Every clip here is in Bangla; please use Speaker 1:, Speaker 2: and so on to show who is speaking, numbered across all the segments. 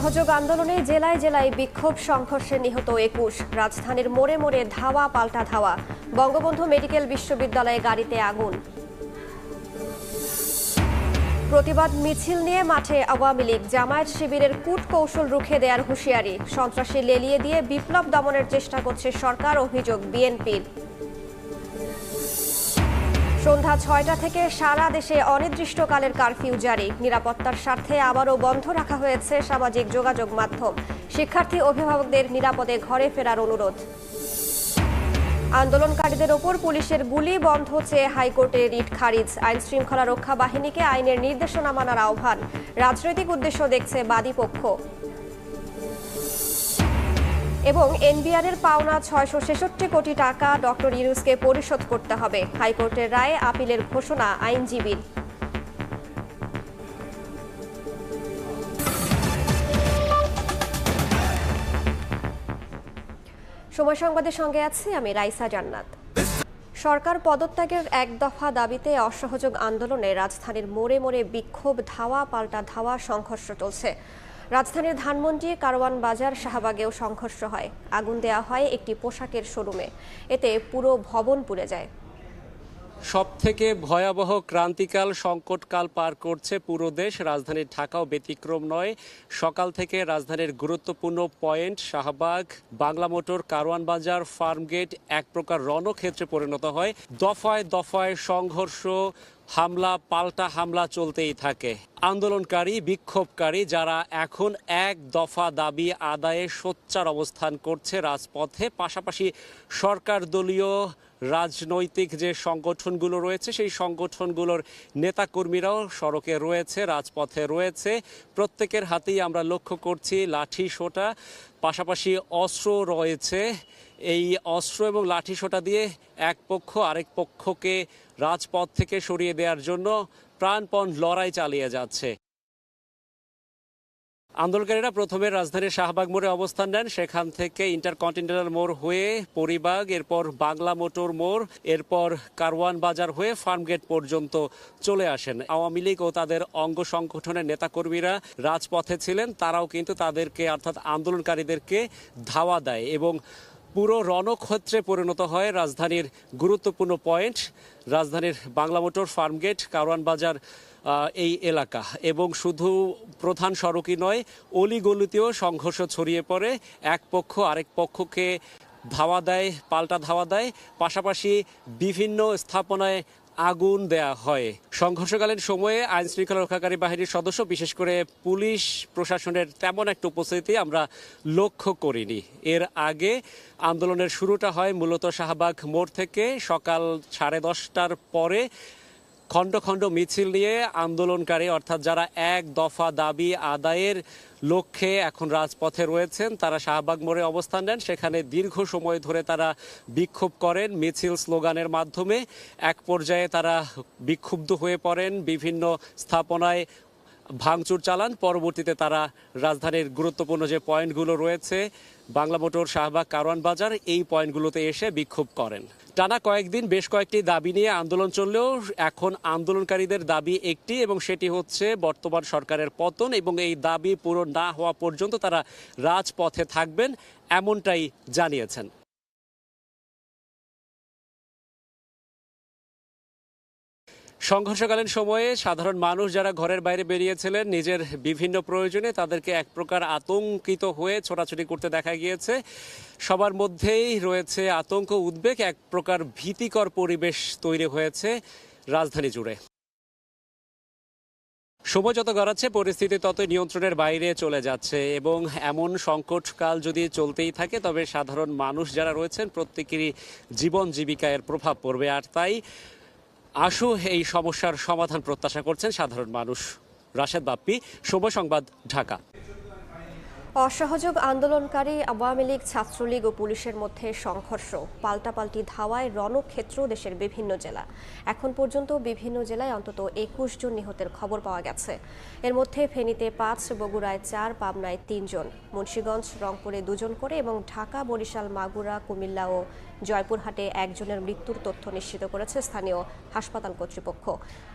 Speaker 1: অসহযোগ আন্দোলনে জেলায় জেলায় বিক্ষোভ সংঘর্ষে নিহত ২১। রাজধানীর মোড়ে মোড়ে ধাওয়া পাল্টা ধাওয়া। বঙ্গবন্ধু মেডিকেল বিশ্ববিদ্যালয়ে গাড়িতে আগুন। প্রতিবাদ মিছিল নিয়ে মাঠে আওয়ামী লীগ। জামায়াত শিবিরের কূটকৌশল রুখে দেওয়ার হুঁশিয়ারি। সন্ত্রাসী লেলিয়ে দিয়ে বিপ্লব দমনের চেষ্টা করছে সরকার, অভিযোগ বিএনপির। সন্ধ্যা ৬টা থেকে সারা দেশে অনির্দিষ্টকালের কারফিউ জারি। নিরাপত্তার স্বার্থে আবারও বন্ধ রাখা হয়েছে সামাজিক যোগাযোগ মাধ্যম। শিক্ষার্থী অভিভাবকদের নিরাপদে ঘরে ফেরার অনুরোধ। আন্দোলনকারীদের ওপর পুলিশের গুলি বন্ধ চেয়ে হাইকোর্টে রিট খারিজ। আইন শৃঙ্খলা রক্ষা বাহিনীকে আইনের নির্দেশনা মানার আহ্বান। রাজনৈতিক উদ্দেশ্য দেখছে বাদী পক্ষ। এবং এনবিআরের পাওনা ৬৬৬ কোটি টাকা ডক্টর ইউনূসকে পরিশোধ করতে হবে। হাইকোর্টের রায়ে আপিলের ঘোষণা আইনজীবীর। সময় সংবাদের সঙ্গে আছি আমি রাইসা জান্নাত। সরকার পদত্যাগের এক দফা দাবিতে অসহযোগ আন্দোলনে রাজধানীর মোড়ে মোড়ে বিক্ষোভ, ধাওয়া পাল্টা ধাওয়া, সংঘর্ষ চলছে। রাজধানীর ধানমন্ডি, কারওয়ান বাজার, শাহবাগেও সংঘর্ষ হয়। আগুন দেওয়া হয় একটি পোশাকের শোরুমে। এতে পুরো ভবন পুড়ে যায়।
Speaker 2: সবথেকে ভয়াবহ ক্রান্তিকাল, সংকটকাল পার করছে পুরো দেশ। রাজধানীর ঢাকাও ব্যতিক্রম নয়। সকাল থেকে রাজধানীর গুরুত্বপূর্ণ পয়েন্ট শাহবাগ, বাংলা মোটর, কারওয়ান বাজার, ফার্মগেট এক প্রকার রণক্ষেত্রে পরিণত হয়। দফায় দফায় সংঘর্ষ, হামলা পাল্টা হামলা চলতেই থাকে। আন্দোলনকারী, বিক্ষোভকারী যারা এখন এক দফা দাবি আদায়ে সোচ্চার অবস্থান করছে রাজপথে, পাশাপাশি সরকার দলীয় রাজনৈতিক যে সংগঠনগুলো রয়েছে সেই সংগঠনগুলোর নেতাকর্মীরাও সড়কে রয়েছে, রাজপথে রয়েছে। প্রত্যেকের হাতেই আমরা লক্ষ্য করছি লাঠি সোঁটা, পাশাপাশি অস্ত্র রয়েছে। এই অস্ত্র এবং লাঠি সোঁটা দিয়ে এক পক্ষ আরেক পক্ষকে রাজপথ থেকে সরিয়ে দেওয়ার জন্য প্রাণপণ লড়াই চালিয়ে যাচ্ছে। আন্দোলনকারীরা প্রথমে রাজধানীর শাহবাগ মোড়ে অবস্থান নেন। সেখান থেকে ইন্টারকন্টিনেন্টাল মোড় হয়ে পরিবাগ, এরপর বাংলা মোটর মোড়, এরপর কারওয়ান বাজার হয়ে ফার্মগেট পর্যন্ত চলে আসেন। আওয়ামী লীগ ও তাদের অঙ্গ সংগঠনের নেতাকর্মীরা রাজপথে ছিলেন। তারাও কিন্তু তাদেরকে অর্থাৎ আন্দোলনকারীদেরকে ধাওয়া দেয় এবং পুরো রণক্ষেত্রে পরিণত হয় রাজধানীর গুরুত্বপূর্ণ পয়েন্ট, রাজধানীর বাংলা মোটর, ফার্মগেট, কারওয়ান বাজার এই এলাকা। এবং শুধু প্রধান সড়কই নয়, অলিগলিতেও সংঘর্ষ ছড়িয়ে পড়ে। এক পক্ষ আরেক পক্ষকে ধাওয়া দেয়, পাল্টা ধাওয়া দেয়, পাশাপাশি বিভিন্ন স্থাপনায় আগুন দেয়া হয়। সংঘর্ষকালীন সময়ে আইন শৃঙ্খলা রক্ষাকারী বাহিনীর সদস্য, বিশেষ করে পুলিশ প্রশাসনের তেমন একটা উপস্থিতি আমরা লক্ষ্য করিনি। এর আগে আন্দোলনের শুরুটা হয় মূলত শাহবাগ মোড় থেকে। সকাল 10:30টার পরে খণ্ড খণ্ড মিছিল নিয়ে আন্দোলনকারী অর্থাৎ যারা এক দফা দাবি আদায়ের লক্ষ্যে এখন রাজপথে রয়েছেন তারা শাহবাগ মোড়ে অবস্থান নেন। সেখানে দীর্ঘ সময় ধরে তারা বিক্ষোভ করেন মিছিল স্লোগানের মাধ্যমে। এক পর্যায়ে তারা বিক্ষুব্ধ হয়ে পড়েন, বিভিন্ন স্থাপনায় ভাঙচুর চালান। পরবর্তীতে তারা রাজধানীর গুরুত্বপূর্ণ যে পয়েন্টগুলো রয়েছে বাংলা মোটর, শাহবাগ, কারওয়ান বাজার, এই পয়েন্টগুলোতে এসে বিক্ষোভ করেন। টানা কয়েকদিন বেশ কয়েকটি দাবি নিয়ে আন্দোলন চললেও এখন আন্দোলনকারীদের দাবি একটি, এবং সেটি হচ্ছে বর্তমান সরকারের পতন। এবং এই দাবি পূরণ না হওয়া পর্যন্ত তারা রাজপথে থাকবেন, এমনটাই জানিয়েছেন। সংঘর্ষকালীন সময়ে সাধারণ মানুষ যারা ঘরের বাইরে বেরিয়েছিলেন নিজের বিভিন্ন প্রয়োজনে, তাদেরকে এক প্রকার আতঙ্কিত হয়ে ছোটাছুটি করতে দেখা গিয়েছে। সবার মধ্যেই রয়েছে আতঙ্ক, উদ্বেগ, এক প্রকার ভীতিকর পরিবেশ তৈরি হয়েছে রাজধানী জুড়ে। সময় যত গড়াচ্ছে পরিস্থিতি তত নিয়ন্ত্রণের বাইরে চলে যাচ্ছে এবং এমন সংকটকাল যদি চলতেই থাকে তবে সাধারণ মানুষ যারা রয়েছেন প্রত্যেকেরই জীবন জীবিকায় এর প্রভাব পড়বে। আর তাই আশু এই সমস্যার সমাধান প্রত্যাশা করছেন সাধারণ মানুষ। রাশেদ বাপ্পি, সময় সংবাদ, ঢাকা।
Speaker 1: অসহযোগ আন্দোলনকারী আওয়ামী লীগ, ছাত্রলীগ ও পুলিশের মধ্যে সংঘর্ষ, পাল্টাপাল্টি ধাওয়ায় রণক্ষেত্র দেশের বিভিন্ন জেলা। এখন পর্যন্ত বিভিন্ন জেলায় অন্তত ২১ জন নিহতের খবর পাওয়া গেছে। এর মধ্যে ফেনীতে ৫, বগুড়ায় ৪, পাবনায় ৩ জন, মুন্সিগঞ্জ, রংপুরে ২ জন করে এবং ঢাকা, বরিশাল, মাগুরা, কুমিল্লা ও জয়পুরহাটে একজনের মৃত্যুর তথ্য নিশ্চিত করেছে স্থানীয় হাসপাতাল কর্তৃপক্ষ।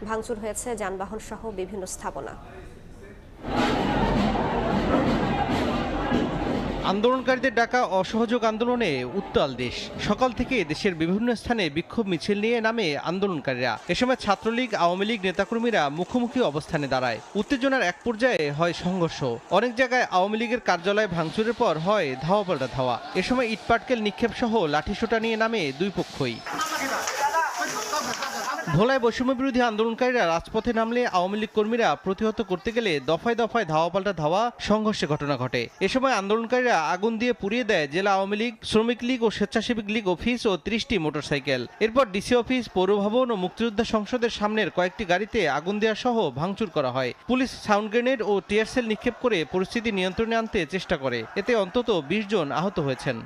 Speaker 1: ভাঙচুর হয়েছে যানবাহন সহ বিভিন্ন স্থাপনা।
Speaker 3: আন্দোলনকারীদের ডাকা অসহযোগ আন্দোলনে উত্তাল দেশ। সকাল থেকে দেশের বিভিন্ন স্থানে বিক্ষোভ মিছিল নিয়ে নামে আন্দোলনকারীরা। এ সময় ছাত্রলীগ, আওয়ামী লীগ নেতাকর্মীরা মুখোমুখি অবস্থানে দাঁড়ায়। উত্তেজনার এক পর্যায়ে হয় সংঘর্ষ। অনেক জায়গায় আওয়ামী লীগের কার্যালয় ভাঙচুরের পর হয় ধাওয়া পাল্টা ধাওয়া। এ সময় ইটপাটকেল নিক্ষেপ সহ লাঠিসোঁটা নিয়ে নামে দুই পক্ষই। ভোলায় বৈষম্য বিরোধী আন্দোলনকারীরা রাজপথে নামলে আওয়ামী লীগ কর্মীরা প্রতিহত করতে গেলে দফায় দফায় ধাওয়া পাল্টা ধাওয়া সংঘর্ষের ঘটনা ঘটে। এ সময় আন্দোলনকারীরা আগুন দিয়ে পুড়িয়ে দেয় জেলা আওয়ামী লীগ, শ্রমিক লীগ ও স্বেচ্ছাসেবক লীগ অফিস ও 30টি মোটরসাইকেল। এরপর ডিসি অফিস, পৌর ভবন ও মুক্তিযোদ্ধা সংসদের সামনের কয়েকটি গাড়িতে আগুন দেওয়া সহ ভাঙচুর করা হয়। পুলিশ সাউন্ড গ্রেনেড ও টিয়ার সেল নিক্ষেপ করে পরিস্থিতি নিয়ন্ত্রণে আনতে চেষ্টা করে। এতে অন্তত 20 জন আহত হয়েছেন।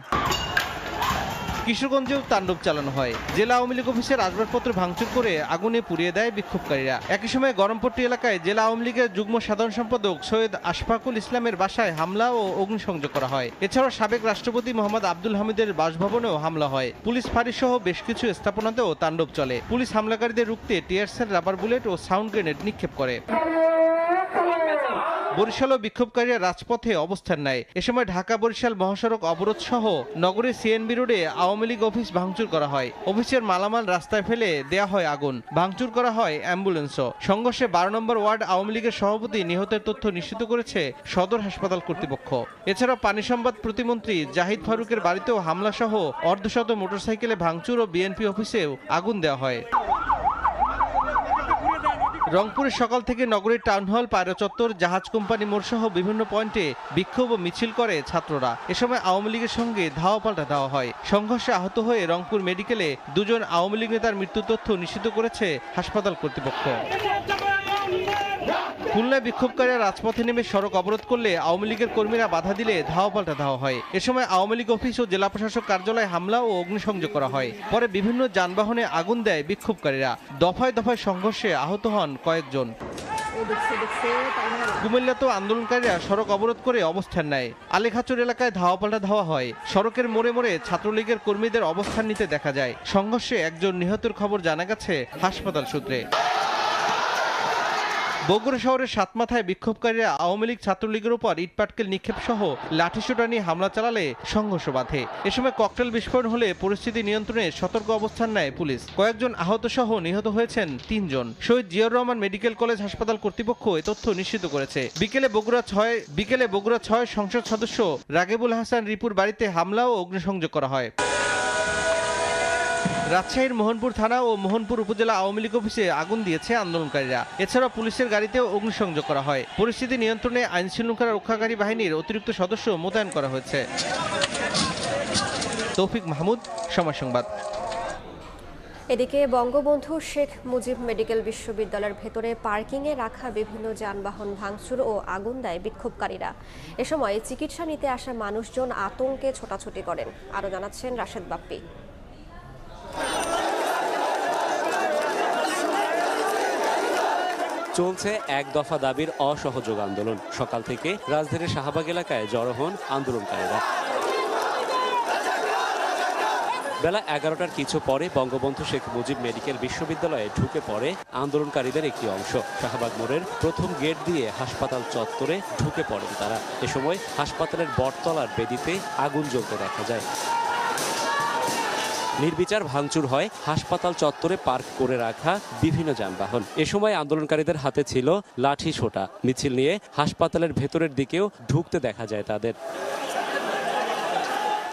Speaker 3: কিশোরগঞ্জেও তাণ্ডব চালানো হয়। জেলা আওয়ামী লীগ অফিসের আসবাবপত্র ভাঙচুর করে আগুনে পুড়িয়ে দেয় বিক্ষোভকারীরা। একই সময় গরমপট্টি এলাকায় জেলা আওয়ামী লীগের যুগ্ম সাধারণ সম্পাদক সৈয়দ আশফাকুল ইসলামের বাসায় হামলা ও অগ্নিসংযোগ করা হয়। এছাড়াও সাবেক রাষ্ট্রপতি মোহাম্মদ আব্দুল হামিদের বাসভবনেও হামলা হয়। পুলিশ ফাঁড়ি সহ বেশ কিছু স্থাপনাতেও তাণ্ডব চলে। পুলিশ হামলাকারীদের রুখতে টিয়ার সেল, রাবার বুলেট ও সাউন্ড গ্রেনেড নিক্ষেপ করে। বরিশালও বিক্ষোভকারীরা রাজপথে অবস্থান নেয়। এ সময় ঢাকা বরিশাল মহাসড়ক অবরোধ সহ নগরের সিএনবি রোডে আওয়ামী লীগ অফিস ভাঙচুর করা হয়। অফিসের মালামাল রাস্তায় ফেলে দেয়া হয় আগুন। ভাঙচুর করা হয় অ্যাম্বুলেন্সও। সংঘর্ষে 12 নম্বর ওয়ার্ড আওয়ামী লীগের সভাপতি নিহতের তথ্য নিশ্চিত করেছে সদর হাসপাতাল কর্তৃপক্ষ। এছাড়াও পানি সম্পদ প্রতিমন্ত্রী জাহিদ ফারুকের বাড়িতেও হামলা সহ অর্ধশত মোটরসাইকেলে ভাঙচুর ও বিএনপি অফিসেও আগুন দেওয়া হয়। রংপুরে সকাল থেকে নগরীর টাউন হল, পায়রা চত্বর, জাহাজ কোম্পানি মোড় সহ বিভিন্ন পয়েন্টে বিক্ষোভ ও মিছিল করে ছাত্ররা। এ সময় আওয়ামী লীগের সঙ্গে ধাওয়া পাল্টা ধাওয়া হয়। সংঘর্ষে আহত হয়ে রংপুর মেডিকেলে 2 জন আওয়ামী লীগ নেতার মৃত্যুর তথ্য নিশ্চিত করেছে হাসপাতাল কর্তৃপক্ষ। খুলনায় বিক্ষোভকারীরা রাজপথে নেমে সড়ক অবরোধ করলে আওয়ামী লীগের কর্মীরা বাধা দিলে ধাওয়া পাল্টা ধাওয়া হয়। এ সময় আওয়ামী লীগ অফিস ও জেলা প্রশাসক কার্যালয়ে হামলা ও অগ্নিসংযোগ করা হয়। পরে বিভিন্ন যানবাহনে আগুন দেয় বিক্ষোভকারীরা। দফায় দফায় সংঘর্ষে আহত হন কয়েকজন। কুমিল্লাতেও আন্দোলনকারীরা সড়ক অবরোধ করে অবস্থান নেয়। আলেখাচর এলাকায় ধাওয়া পাল্টা ধাওয়া হয়। সড়কের মোড়ে মোড়ে ছাত্রলীগের কর্মীদের অবস্থান নিতে দেখা যায়। সংঘর্ষে একজন নিহতের খবর জানা গেছে হাসপাতাল সূত্রে। বগুড়া শহরের সাতমাথায় বিক্ষোভকারীরা আওয়ামী লীগ, ছাত্রলীগের উপর ইটপাটকেল নিক্ষেপ সহ লাঠিসোঁটা নিয়ে হামলা চালালে সংঘর্ষ বাধে। এ সময় ককটেল বিস্ফোরণ হলে পরিস্থিতি নিয়ন্ত্রণে সতর্ক অবস্থান নেয় পুলিশ। কয়েকজন আহত সহ নিহত হয়েছেন 3 জন। শহীদ জিয়াউর রহমান মেডিকেল কলেজ হাসপাতাল কর্তৃপক্ষ এ তথ্য নিশ্চিত করেছে। বিকেলে বগুড়া 6 সংসদ সদস্য রাগেবুল হাসান রিপুর বাড়িতে হামলা ও অগ্নিসংযোগ করা হয়। রাজশাহীর মোহনপুর থানা ও মোহনপুর উপজেলা আওয়ামী লীগ অফিসে আগুন দিয়েছে আন্দোলনকারীরা। এছাড়া পুলিশের গাড়িতেও অগ্নিসংযোগ করা হয়। পরিস্থিতি নিয়ন্ত্রণে আইনশৃঙ্খলা রক্ষাকারী বাহিনীর অতিরিক্ত সদস্য মোতায়েন করা হয়েছে। তৌফিক মাহমুদ, সময় সংবাদ।
Speaker 1: এদিকে বঙ্গবন্ধু শেখ মুজিব মেডিকেল বিশ্ববিদ্যালয়ের ভেতরে পার্কিংয়ে রাখা বিভিন্ন যানবাহন ভাঙচুর ও আগুন দেয় বিক্ষোভকারীরা। এ সময় চিকিৎসা নিতে আসা মানুষজন আতঙ্কে ছোটাছুটি করেন। আরও জানাচ্ছেন রাশেদ বাপ্পি।
Speaker 2: চলছে এক দফা দাবির অসহযোগ আন্দোলন। সকাল থেকে রাজধানীর শাহবাগ এলাকায় জড়ো হন আন্দোলনকারীরা। বেলা 11টার কিছু পরে বঙ্গবন্ধু শেখ মুজিব মেডিকেল বিশ্ববিদ্যালয়ে ঢুকে পড়ে আন্দোলনকারীদের একটি অংশ। শাহবাগ মোড়ের প্রথম গেট দিয়ে হাসপাতাল চত্বরে ঢুকে পড়েন তারা। এ সময় হাসপাতালের বটতলার বেদিতে আগুন জ্বলতে দেখা যায়। নির্বিচার ভাঙচুর হয় হাসপাতাল চত্বরে পার্ক করে রাখা বিভিন্ন যানবাহন। এ সময় আন্দোলনকারীদের হাতে ছিল লাঠি সোঁটা। মিছিল নিয়ে হাসপাতালের ভেতরের দিকেও ঢুকতে দেখা যায় তাদের।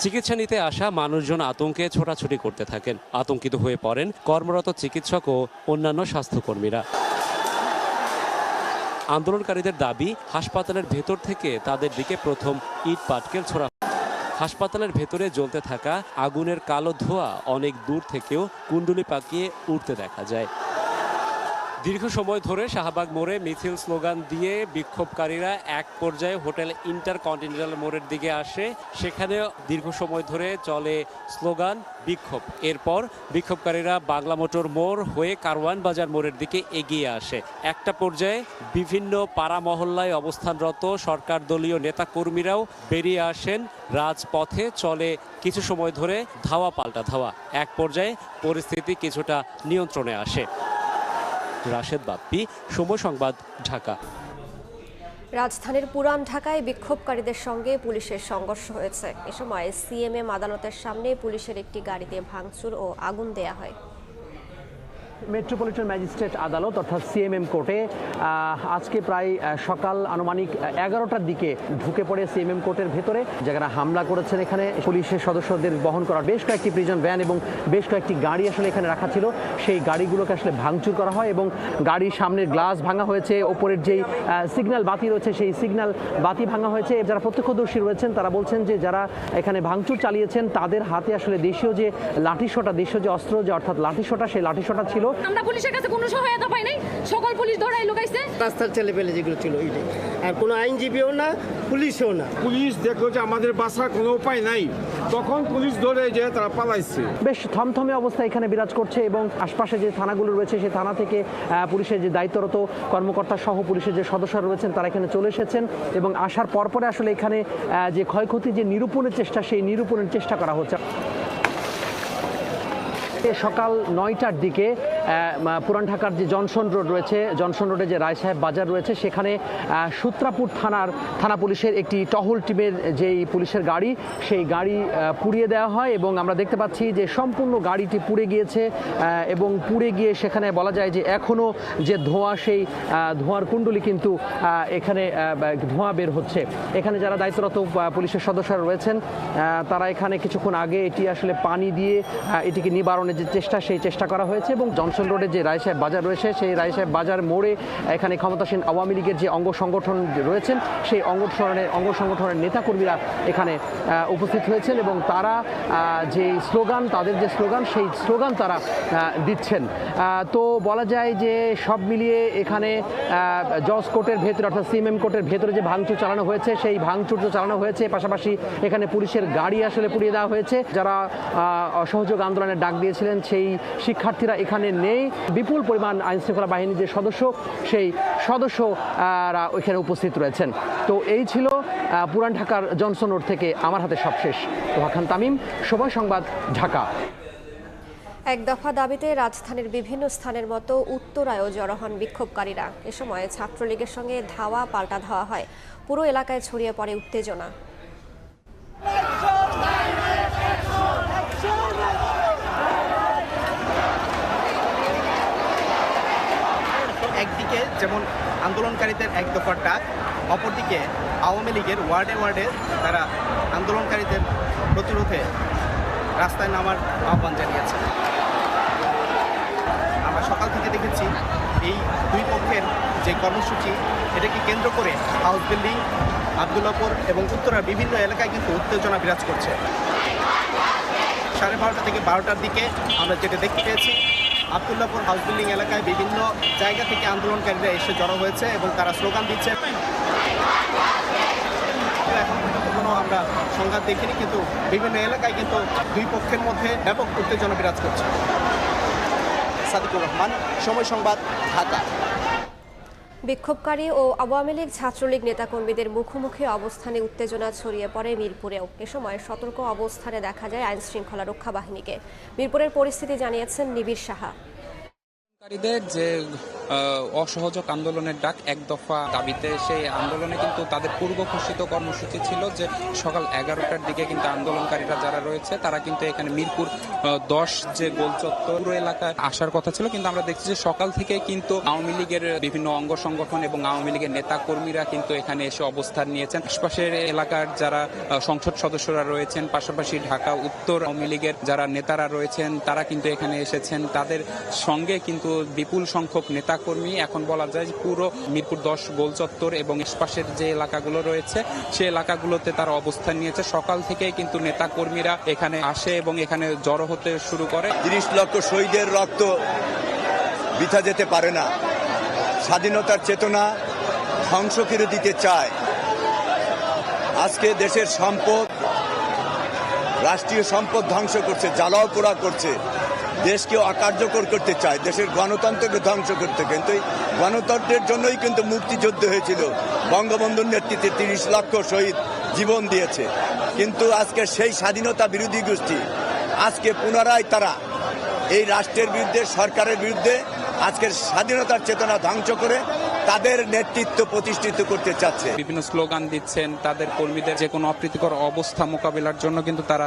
Speaker 2: চিকিৎসা নিতে আসা মানুষজন আতঙ্কে ছোটাছুটি করতে থাকেন। আতঙ্কিত হয়ে পড়েন কর্মরত চিকিৎসক ও অন্যান্য স্বাস্থ্যকর্মীরা। আন্দোলনকারীদের দাবি, হাসপাতালের ভেতর থেকে তাদের দিকে প্রথম ইট পাটকেল ছোড়া। হাসপাতালের ভেতরে জ্বলতে থাকা আগুনের কালো ধোঁয়া অনেক দূর থেকেও কুণ্ডুলি পাকিয়ে উঠতে দেখা যায়। দীর্ঘ সময় ধরে শাহবাগ মোড়ে মিছিল স্লোগান দিয়ে বিক্ষোভকারীরা এক পর্যায়ে হোটেল ইন্টারকন্টিনেন্টাল মোড়ের দিকে আসে। সেখানে দীর্ঘ সময় ধরে চলে স্লোগান, বিক্ষোভ। এরপর বিক্ষোভকারীরা বাংলা মোটর মোড় হয়ে কারওয়ান বাজার মোড়ের দিকে এগিয়ে আসে। একটা পর্যায়ে বিভিন্ন পাড়া মহল্লায় অবস্থানরত সরকার দলীয় নেতাকর্মীরাও বেরিয়ে আসেন রাজপথে। চলে কিছু সময় ধরে ধাওয়া পাল্টা ধাওয়া। এক পর্যায়ে পরিস্থিতি কিছুটা নিয়ন্ত্রণে আসে। রাশেদ বাপ্পি, সময় সংবাদ, ঢাকা।
Speaker 1: রাজধানীর পুরান ঢাকায় বিক্ষোভকারীদের সঙ্গে পুলিশের সংঘর্ষ হয়েছে। এ সময় সিএমএম আদালতের সামনে পুলিশের একটি গাড়িতে ভাঙচুর ও আগুন দেয়া হয়।
Speaker 4: মেট্রোপলিটন ম্যাজিস্ট্রেট আদালত অর্থাৎ সিএমএম কোর্টে আজকে প্রায় সকাল আনুমানিক 11টার দিকে ঢুকে পড়ে সিএমএম কোর্টের ভেতরে যারা হামলা করেছেন এখানে পুলিশের সদস্যদের বহন করা বেশ কয়েকটি প্রিজন ভ্যান এবং বেশ কয়েকটি গাড়ি আসলে এখানে রাখা ছিল। সেই গাড়িগুলোকে আসলে ভাঙচুর করা হয় এবং গাড়ির সামনের গ্লাস ভাঙা হয়েছে, ওপরের যেই সিগন্যাল বাতি রয়েছে সেই সিগন্যাল বাতি ভাঙা হয়েছে। যারা প্রত্যক্ষদর্শী রয়েছেন তারা বলছেন যে যারা এখানে ভাঙচুর চালিয়েছেন তাদের হাতে আসলে দেশীয় যে লাঠিসোঁটা, দেশীয় যে অস্ত্র যে অর্থাৎ লাঠিসোঁটা, সেই লাঠিসোঁটা ছিল।
Speaker 5: আমরা পুলিশের কাছে কোনো সহায়তা পাই নাই, সকল পুলিশ ধরাই লোকাইছে।
Speaker 6: রাস্তার ছেলেপেলে যেগুলো ছিল এইটাই, আর কোনো আইনজীবীও না, পুলিশও না।
Speaker 7: পুলিশ দেখলো যে আমাদের বাঁচার কোনো উপায় নাই, তখন পুলিশ ধরে যে তারা পালাইছে।
Speaker 4: বেশ থমথমে অবস্থা এখানে বিরাজ করছে এবং আশপাশে যে থানাগুলো রয়েছে সেই থানা থেকে পুলিশের যে দায়িত্বরত কর্মকর্তা সহ পুলিশের যে সদস্যরা রয়েছেন তারা এখানে চলে এসেছেন এবং আসার পরপরে আসলে এখানে যে ক্ষয়ক্ষতি যে নিরূপণের চেষ্টা, সেই নিরূপণের চেষ্টা করা হচ্ছে। সকাল 9টার দিকে পুরান ঢাকার যে জনসন রোড রয়েছে, জনসন রোডে যে রায় সাহেব বাজার রয়েছে সেখানে সূত্রাপুর থানা পুলিশের একটি টহল টিমের যেই পুলিশের গাড়ি, সেই গাড়ি পুড়িয়ে দেওয়া হয় এবং আমরা দেখতে পাচ্ছি যে সম্পূর্ণ গাড়িটি পুড়ে গিয়েছে এবং পুড়ে গিয়ে সেখানে বলা যায় যে এখনও যে ধোঁয়া, সেই ধোঁয়ার কুণ্ডলি কিন্তু এখানে ধোঁয়া বের হচ্ছে। এখানে যারা দায়িত্বরত পুলিশের সদস্যরা রয়েছেন তারা এখানে কিছুক্ষণ আগে এটি আসলে পানি দিয়ে এটিকে নিবারণের যে চেষ্টা, সেই চেষ্টা করা হয়েছে এবং জনসন রোডে যে রায় সাহেব বাজার রয়েছে সেই রায় সাহেব বাজার মোড়ে এখানে ক্ষমতাসীন আওয়ামী লীগের যে অঙ্গ সংগঠন রয়েছেন সেই অঙ্গ সংগঠনের নেতাকর্মীরা এখানে উপস্থিত হয়েছেন এবং তারা যে স্লোগান, তাদের যে স্লোগান, সেই স্লোগান তারা দিচ্ছেন। তো বলা যায় যে সব মিলিয়ে এখানে জজ কোর্টের ভেতরে অর্থাৎ সিএমএম কোর্টের ভেতরে যে ভাঙচুর চালানো হয়েছে সেই ভাঙচুর তো চালানো হয়েছে, পাশাপাশি এখানে পুলিশের গাড়ি আসলে পুড়িয়ে দেওয়া হয়েছে। যারা অসহযোগ আন্দোলনের ডাক দিয়েছিলেন সেই শিক্ষার্থীরা এখানে নেই। বিপুল পরিমাণ আইনশৃঙ্খলা বাহিনীর যে সদস্য, সেই সদস্যরা ওইখানে উপস্থিত রয়েছেন। তো এই ছিল পুরান ঢাকার জনসন রোড থেকে আমার হাতে সবশেষ। তোহা খান তামিম, সময় সংবাদ, ঢাকা।
Speaker 1: এক দফা দাবিতে রাজধানীর বিভিন্ন স্থানের মতো উত্তরায়ও জড়ো হন বিক্ষোভকারীরা। এ সময় ছাত্রলীগের সঙ্গে ধাওয়া পাল্টা ধাওয়া হয়, পুরো এলাকায় ছড়িয়ে পড়ে উত্তেজনা।
Speaker 8: একদিকে যেমন আন্দোলনকারীদের এক দফার ডাক, অপরদিকে আওয়ামী লীগের ওয়ার্ডে ওয়ার্ডে তারা আন্দোলনকারীদের প্রতিরোধে রাস্তায় নামার আহ্বান জানিয়েছে। আমরা সকাল থেকে দেখেছি এই দুই পক্ষের যে কর্মসূচি, এটাকে কেন্দ্র করে হাউস বিল্ডিং, আবদুল্লাপুর এবং উত্তরার বিভিন্ন এলাকায় কিন্তু উত্তেজনা বিরাজ করছে। 12:30 থেকে 12টার দিকে আমরা যেটা দেখতে পেয়েছি, আবদুল্লাপুর হাউস বিল্ডিং এলাকায় বিভিন্ন জায়গা থেকে আন্দোলনকারীরা এসে জড়ো হয়েছে এবং তারা স্লোগান দিচ্ছে। এখন পর্যন্ত কোনো আমরা সংঘাত দেখিনি, কিন্তু বিভিন্ন এলাকায় কিন্তু দুই পক্ষের মধ্যে ব্যাপক উত্তেজনা বিরাজ করছে। সাদিকুর রহমান, সময় সংবাদ, ঢাকা।
Speaker 1: বিক্ষোভকারী ও আওয়ামী লীগ ছাত্রলীগ নেতাকর্মীদের মুখোমুখি অবস্থানে উত্তেজনা ছড়িয়ে পড়ে মিরপুরেও। এ সময় সতর্ক অবস্থানে দেখা যায় আইন শৃঙ্খলা রক্ষা বাহিনীকে। মিরপুরের পরিস্থিতি জানিয়েছেন নিবিড় সাহা।
Speaker 9: যে অসহযোগ আন্দোলনের ডাক, এক দফা দাবিতে, সেই আন্দোলনে কিন্তু তাদের পূর্ব ঘোষিত কর্মসূচি ছিল যে সকাল 11টার দিকে কিন্তু আন্দোলনকারীরা যারা রয়েছে তারা কিন্তু এখানে মিরপুর 10 যে গোলচত্বর পুরো এলাকায় আসার কথা ছিল, কিন্তু আমরা দেখছি যে সকাল থেকে কিন্তু আওয়ামী লীগের বিভিন্ন অঙ্গ সংগঠন এবং আওয়ামী লীগের নেতা কর্মীরা কিন্তু এখানে এসে অবস্থান নিয়েছেন। আশপাশের এলাকার যারা সংসদ সদস্যরা রয়েছেন, পাশাপাশি ঢাকা উত্তর আওয়ামী লীগের যারা নেতারা রয়েছেন তারা কিন্তু এখানে এসেছেন। তাদের সঙ্গে কিন্তু বিপুল সংখ্যক নেতাকর্মী, এখন বলা যায় পুরো মিরপুর 10 গোলচত্বর এবং আশপাশের যে এলাকাগুলো রয়েছে সেই এলাকাগুলোতে তারা অবস্থান নিয়েছে। সকাল থেকে কিন্তু নেতাকর্মীরা এখানে আসে এবং এখানে জড়ো হতে শুরু করে।
Speaker 10: 30 লক্ষ শহীদের রক্ত বৃথা যেতে পারে না। স্বাধীনতার চেতনা ধ্বংস করে দিতে চায়। আজকে দেশের সম্পদ, রাষ্ট্রীয় সম্পদ ধ্বংস করছে, জ্বালাও পোড়া করছে, দেশকে অকার্যকর করতে চায়, দেশের গণতন্ত্রকে ধ্বংস করতে। কিন্তু গণতন্ত্রের জন্যই কিন্তু মুক্তিযুদ্ধ হয়েছিল। বঙ্গবন্ধুর নেতৃত্বে 30 লক্ষ শহীদ জীবন দিয়েছে। কিন্তু আজকে সেই স্বাধীনতা বিরোধী গোষ্ঠী আজকে পুনরায় তারা এই রাষ্ট্রের বিরুদ্ধে, সরকারের বিরুদ্ধে আজকের স্বাধীনতার চেতনা ধ্বংস করে তাদের নেতৃত্ব প্রতিষ্ঠিত করতে চাচ্ছে।
Speaker 9: বিভিন্ন স্লোগান দিচ্ছেন, তাদের কর্মীদের যে কোনো অপ্রীতিকর অবস্থা মোকাবিলার জন্য কিন্তু তারা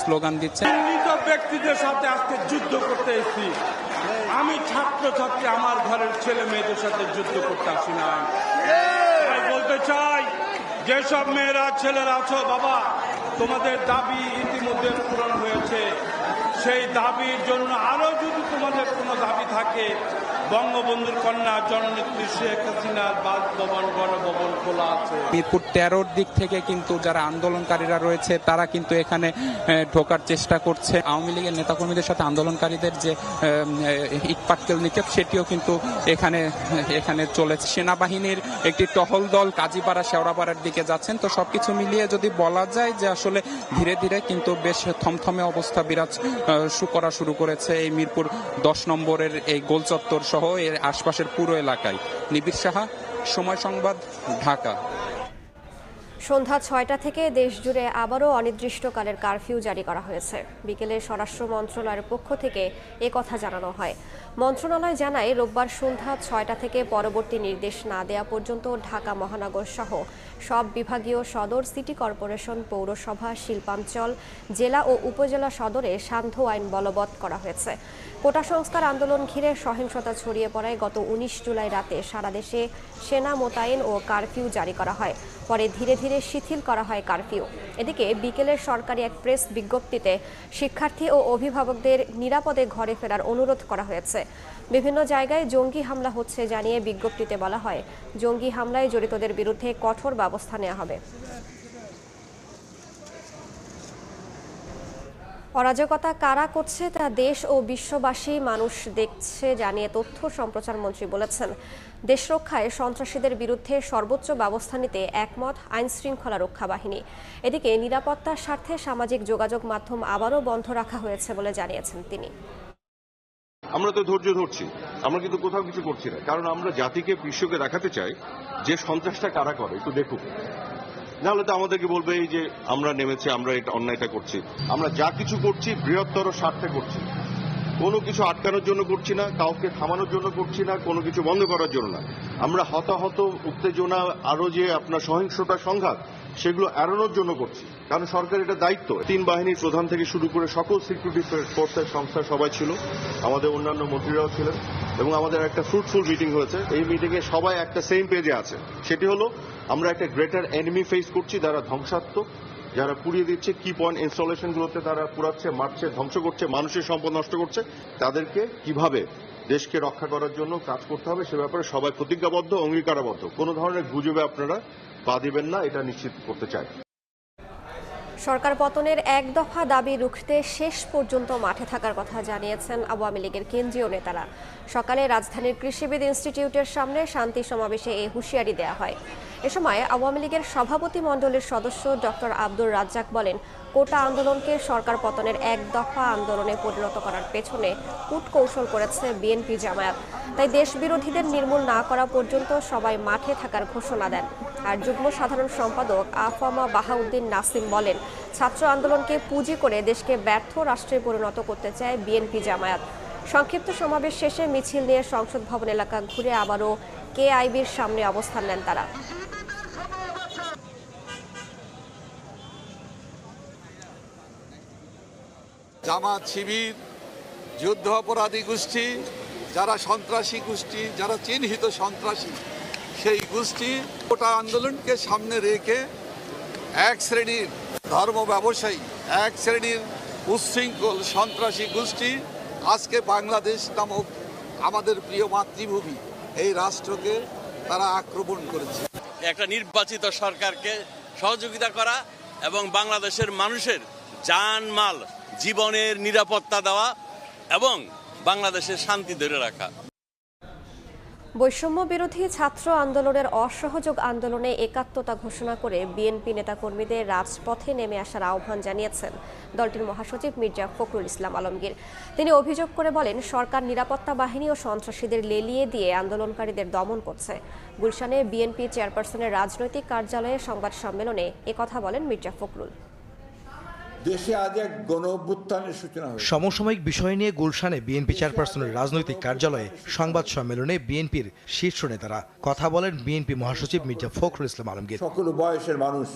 Speaker 9: স্লোগান দিচ্ছেন।
Speaker 7: ব্যক্তিদের সাথে আজকে যুদ্ধ করতে এসেছি, আমি ছাত্রছাত্রী আমার ঘরের ছেলে মেয়েদের সাথে যুদ্ধ করতে আসি না। তাই বলতে চাই, যেসব মেয়েরা ছেলেরা আছো বাবা, তোমাদের দাবি ইতিমধ্যে পূরণ হয়েছে। সেই দাবির জন্য আরো যদি তোমাদের কোনো দাবি থাকে, বঙ্গবন্ধুর কন্যা জননেত্রী শেখ হাসিনার বাসভবন গণভবন খোলা আছে।
Speaker 9: মিরপুর 13-র দিক থেকে কিন্তু যারা আন্দোলনকারীরা রয়েছে তারা কিন্তু এখানে ঢোকার চেষ্টা করছে। আওয়ামী লীগের নেতাকর্মীদের সাথে আন্দোলনকারীদের যে ইটপাটকেল নিক্ষেপ সেটিও কিন্তু এখানে চলেছে। সেনাবাহিনীর একটি টহল দল কাজীপাড়া শেওড়াপাড়ার দিকে যাচ্ছেন। তো সবকিছু মিলিয়ে যদি বলা যায় যে আসলে ধীরে ধীরে কিন্তু বেশ থমথমে অবস্থা বিরাজ করা শুরু করেছে এই মিরপুর 10 নম্বরের এই গোলচত্বর সহ এর আশপাশের পুরো এলাকায়। নিবিড় সাহা, সময় সংবাদ, ঢাকা।
Speaker 1: সন্ধ্যা 6টা থেকে দেশ জুড়ে আবারও অনির্দিষ্টকালের কারফিউ জারি করা হয়েছে। বিকেলে স্বরাষ্ট্র মন্ত্রণালয়ের পক্ষ থেকে কথা জানানো হয়। মন্ত্রণালয় জানায়, রোববার সন্ধ্যা 6টা থেকে পরবর্তী নির্দেশ না দেওয়া পর্যন্ত ঢাকা মহানগর সহ সব বিভাগীয় সদর, সিটি কর্পোরেশন, পৌরসভা, শিল্পাঞ্চল, জেলা ও উপজেলা সদরে সান্ধ্য আইন বলবৎ করা হয়েছে। কোটা সংস্কার আন্দোলন ঘিরে সহিংসতা ছড়িয়ে পড়ায় গত 19 জুলাই রাতে সারা দেশে সেনা মোতায়েন ও কারফিউ জারি করা হয়। পরে ধীরে ধীরে শিথিল করা হয় কারফিউ। এদিকে বিকেলের সরকারি এক প্রেস বিজ্ঞপ্তিতে শিক্ষার্থী ও অভিভাবকদের নিরাপদে ঘরে ফেরার অনুরোধ করা হয়েছে। বিভিন্ন জায়গায় জঙ্গি হামলা হচ্ছে জানিয়ে বিজ্ঞপ্তিতে বলা হয়, জঙ্গি হামলায় জড়িতদের বিরুদ্ধে কঠোর ব্যবস্থা নেওয়া হবে। অরাজকতা কারা করছে তা দেশ ও বিশ্ববাসী মানুষ দেখছে জানিয়ে তথ্য সম্প্রচার মন্ত্রী বলেছেন, দেশ রক্ষায় সন্ত্রাসীদের বিরুদ্ধে সর্বোচ্চ ব্যবস্থা নিতে একমত আইন শৃঙ্খলা রক্ষা বাহিনী। এদিকে নিরাপত্তার স্বার্থে সামাজিক যোগাযোগ মাধ্যম আবারও বন্ধ রাখা হয়েছে বলে জানিয়েছেন তিনি।
Speaker 11: আমরা তো ধৈর্য ধরছি, আমরা কিন্তু কোথাও কিছু করছি না, কারণ আমরা জাতিকে, বিশ্বকে দেখাতে চাই যে সন্ত্রাসটা কারা করে একটু দেখুক। নাহলে তো আমাদেরকে বলবে এই যে আমরা নেমেছি, আমরা এটা অন্যায়টা করছি। আমরা যা কিছু করছি বৃহত্তর স্বার্থে করছি, কোনো কিছু আটকানোর জন্য করছি না, কাউকে থামানোর জন্য করছি না, কোনো কিছু বন্ধ করার জন্য না। আমরা হতাহত, উত্তেজনা, আরো যে আপনার সহিংসতা, সংঘাত, সেগুলো এড়ানোর জন্য করছি, কারণ সরকার এটা দায়িত্ব। 3 বাহিনীর প্রধান থেকে শুরু করে সকল সিকিউরিটি ফোর্সের সংস্থার সবাই ছিল, আমাদের অন্যান্য মন্ত্রীরাও ছিলেন, এবং আমাদের একটা ফ্রুটফুল মিটিং হয়েছে। এই মিটিংয়ে সবাই একটা সেম পেজে আছে, সেটি হলো আমরা একটা গ্রেটার এনিমি ফেস করছি, যারা ধ্বংসাত্মক, যারা পুড়িয়ে দিচ্ছে, কি পয়েন্ট ইনস্টলেশনগুলোতে তারা পুরাচ্ছে, মারছে, ধ্বংস করছে, মানুষের সম্পদ নষ্ট করছে। তাদেরকে কিভাবে দেশকে রক্ষা করার জন্য কাজ করতে হবে সে ব্যাপারে সবাই প্রতিজ্ঞাবদ্ধ, অঙ্গীকারাবদ্ধ। কোনো ধরনের গুজবে আপনারা পা দিবেন না, এটা নিশ্চিত করতে চাই।
Speaker 1: সরকার পতনের এক দফা দাবি রুখতে শেষ পর্যন্ত মাঠে থাকার কথা জানিয়েছেন আওয়ামী লীগের কেন্দ্রীয় নেতারা। সকালে রাজধানীর কৃষিবিদ ইনস্টিটিউটের সামনে শান্তি সমাবেশে এই হুঁশিয়ারি দেওয়া হয়। এ সময় আওয়ামী লীগের সভাপতি মণ্ডলীর সদস্য ডক্টর আব্দুর রাজ্জাক বলেন, কোটা আন্দোলনকে সরকার পতনের এক দফা আন্দোলনে পরিণত করার পেছনে কূটকৌশল করেছে বিএনপি জামায়াত। তাই দেশবিরোধীদের নির্মূল না করা পর্যন্ত সবাই মাঠে থাকার ঘোষণা দেন। আর যুগ্ম সাধারণ সম্পাদক আফামা বাহাউদ্দিন নাসিম বলেন, ছাত্র আন্দোলনকে পুঁজি করে দেশকে ব্যর্থ রাষ্ট্রে পরিণত করতে চায় বিএনপি জামায়াত। সংক্ষিপ্ত সমাবেশ শেষে মিছিল নিয়ে সংসদ ভবন এলাকা ঘুরে আবারও কেআইবির সামনে অবস্থান নেন তারা।
Speaker 12: জামাত, শিবির, যুদ্ধ অপরাধী গোষ্ঠী, যারা সন্ত্রাসী গোষ্ঠী, যারা চিহ্নিত সন্ত্রাসী, সেই গোষ্ঠী কোটা আন্দোলনকে সামনে রেখে এক শ্রেণীর ধর্ম ব্যবসায়ী, এক শ্রেণীর উচ্ছৃঙ্খল সন্ত্রাসী গোষ্ঠী আজকে বাংলাদেশ নামক আমাদের প্রিয় মাতৃভূমি, এই রাষ্ট্রকে তারা আক্রমণ করেছে।
Speaker 13: একটা নির্বাচিত সরকারকে সহযোগিতা করা এবং বাংলাদেশের মানুষের জানমাল, জীবনের নিরাপত্তা দেওয়া এবং বাংলাদেশের শান্তি ধরে রাখা।
Speaker 1: বৈষম্য বিরোধী ছাত্র আন্দোলনের অসহযোগ আন্দোলনে একাত্মতা ঘোষণা করে বিএনপি নেতাকর্মীদের রাজপথে নেমে আসার আহ্বান জানিয়েছেন দলটির মহাসচিব মির্জা ফখরুল ইসলাম আলমগীর। তিনি অভিযোগ করে বলেন, সরকার নিরাপত্তা বাহিনী ও সন্ত্রাসীদের লেলিয়ে দিয়ে আন্দোলনকারীদের দমন করছে। গুলশানে বিএনপি চেয়ারপারসনের রাজনৈতিক কার্যালয়ে সংবাদ সম্মেলনে একথা বলেন মির্জা ফখরুল।
Speaker 14: দেশে আজ এক গণ অভ্যুত্থানের সূচনা হয়েছে।
Speaker 15: সমসাময়িক বিষয় নিয়ে গুলশানে বিএনপি চেয়ারপারসনের রাজনৈতিক কার্যালয়ে সংবাদ সম্মেলনে বিএনপির শীর্ষ নেতারা কথা বলেন বিএনপি মহাসচিব মির্জা ফখরুল ইসলাম আলমগীর।
Speaker 14: সকল বয়সের মানুষ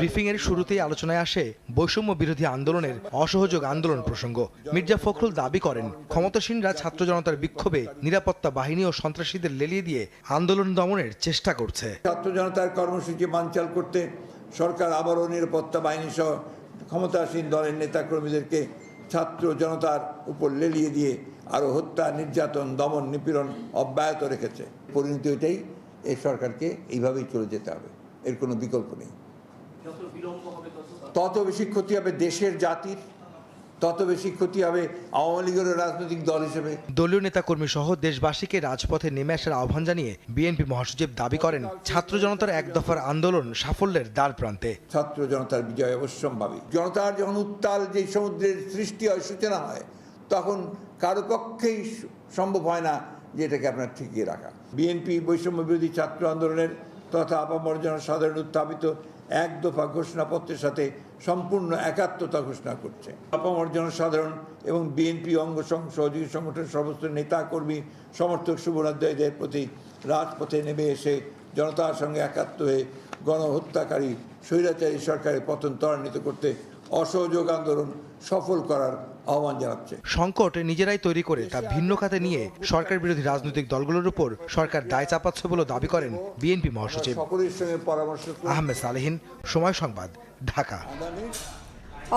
Speaker 15: ব্রিফিং এর শুরুতেই আলোচনায় আসে বৈষম্য বিরোধী আন্দোলনের অসহযোগ আন্দোলন প্রসঙ্গ। মির্জা ফখরুল দাবি করেন ক্ষমতাসীনরা ছাত্র জনতার বিক্ষোভে নিরাপত্তা বাহিনী ও সন্ত্রাসীদের লেলিয়ে দিয়ে আন্দোলন দমনের চেষ্টা করছে।
Speaker 14: ছাত্র জনতার কর্মসূচি বানচাল করতে সরকার আবারও নিরাপত্তা বাহিনী সহ ক্ষমতাসীন দলের নেতাকর্মীদেরকে ছাত্র জনতার উপর লেলিয়ে দিয়ে আরো হত্যা, নির্যাতন, দমন, নিপীড়ন অব্যাহত রেখেছে। পরিণতি এটাই, এই সরকারকে এইভাবেই চলে যেতে হবে, এর কোনো বিকল্প নেই। তত বেশি ক্ষতি হবে দেশের, জাতির, তত বেশি ক্ষতি হবে আওয়ামী লীগের রাজনৈতিক দল হিসেবে।
Speaker 15: দলীয় নেতাকর্মী সহ দেশবাসীকে রাজপথে নেমে আসার আহ্বান জানিয়ে বিএনপি মহাসচিব দাবি করেন ছাত্র জনতার এক দফার আন্দোলন সাফল্যের দ্বার প্রান্তে।
Speaker 14: ছাত্র জনতার বিজয় অবশ্যম্ভাবী। জনতার যখন উত্তাল যে সমুদ্রের সৃষ্টি হয়, সূচনা হয়, তখন কারো পক্ষেই সম্ভব হয় না যে এটাকে আপনার ঠিকিয়ে রাখা। বিএনপি বৈষম্য বিরোধী ছাত্র আন্দোলনের তথা আপামর জনসাধারণ উত্থাপিত এক দফা ঘোষণাপত্রের সাথে সম্পূর্ণ একাত্মতা ঘোষণা করছে। আপামর জনসাধারণ এবং বিএনপি অঙ্গ সহযোগী সংগঠনের সমস্ত নেতা কর্মী সমর্থক শুভনাধ্যায়ীদের প্রতি রাজপথে নেমে এসে জনতার সঙ্গে একাত্ম হয়ে গণহত্যাকারী স্বৈরাচারী সরকারের পতন ত্বরান্বিত করতে অসহযোগ আন্দোলন সফল করার আহ্বান জানাচ্ছে।
Speaker 15: সংকট নিজেরাই তৈরি করে তা ভিন্ন খাতে নিয়ে সরকার বিরোধী রাজনৈতিক দলগুলোর উপর সরকার দায় চাপাচ্ছে বলে দাবি করেন বিএনপি মহাসচিব।
Speaker 14: সকলের সঙ্গে পরামর্শ।
Speaker 15: আহমেদ সালেহীন, সময় সংবাদ, ঢাকা।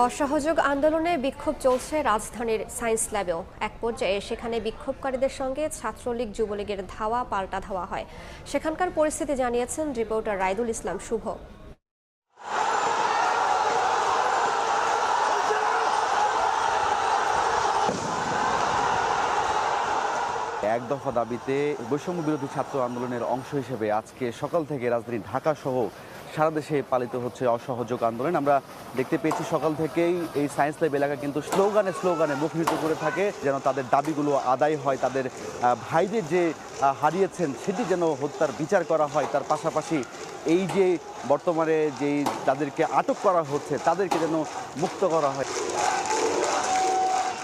Speaker 1: অসহযোগ আন্দোলনে বিক্ষোভ চলছে রাজধানীর সায়েন্স ল্যাবেও। এক পর্যায়ে সেখানে বিক্ষোভকারীদের সঙ্গে ছাত্রলীগ যুবলীগের ধাওয়া পাল্টা ধাওয়া হয়। সেখানকার পরিস্থিতি জানিয়েছেন রিপোর্টার রাইদুল ইসলাম শুভ।
Speaker 16: এক দফা দাবিতে বৈষম্য বিরোধী ছাত্র আন্দোলনের অংশ হিসেবে আজকে সকাল থেকে রাজধানী ঢাকা সহ সারা দেশে পালিত হচ্ছে অসহযোগ আন্দোলন। আমরা দেখতে পেয়েছি সকাল থেকেই এই সায়েন্স ল্যাব এলাকা কিন্তু স্লোগানে মুখরিত করে থাকে, যেন তাদের দাবিগুলো আদায় হয়, তাদের ভাইদের যে হারিয়েছেন সেটি যেন হত্যার বিচার করা হয়। তার পাশাপাশি এই যে বর্তমানে যেই তাদেরকে আটক করা হচ্ছে তাদেরকে যেন মুক্ত করা হয়।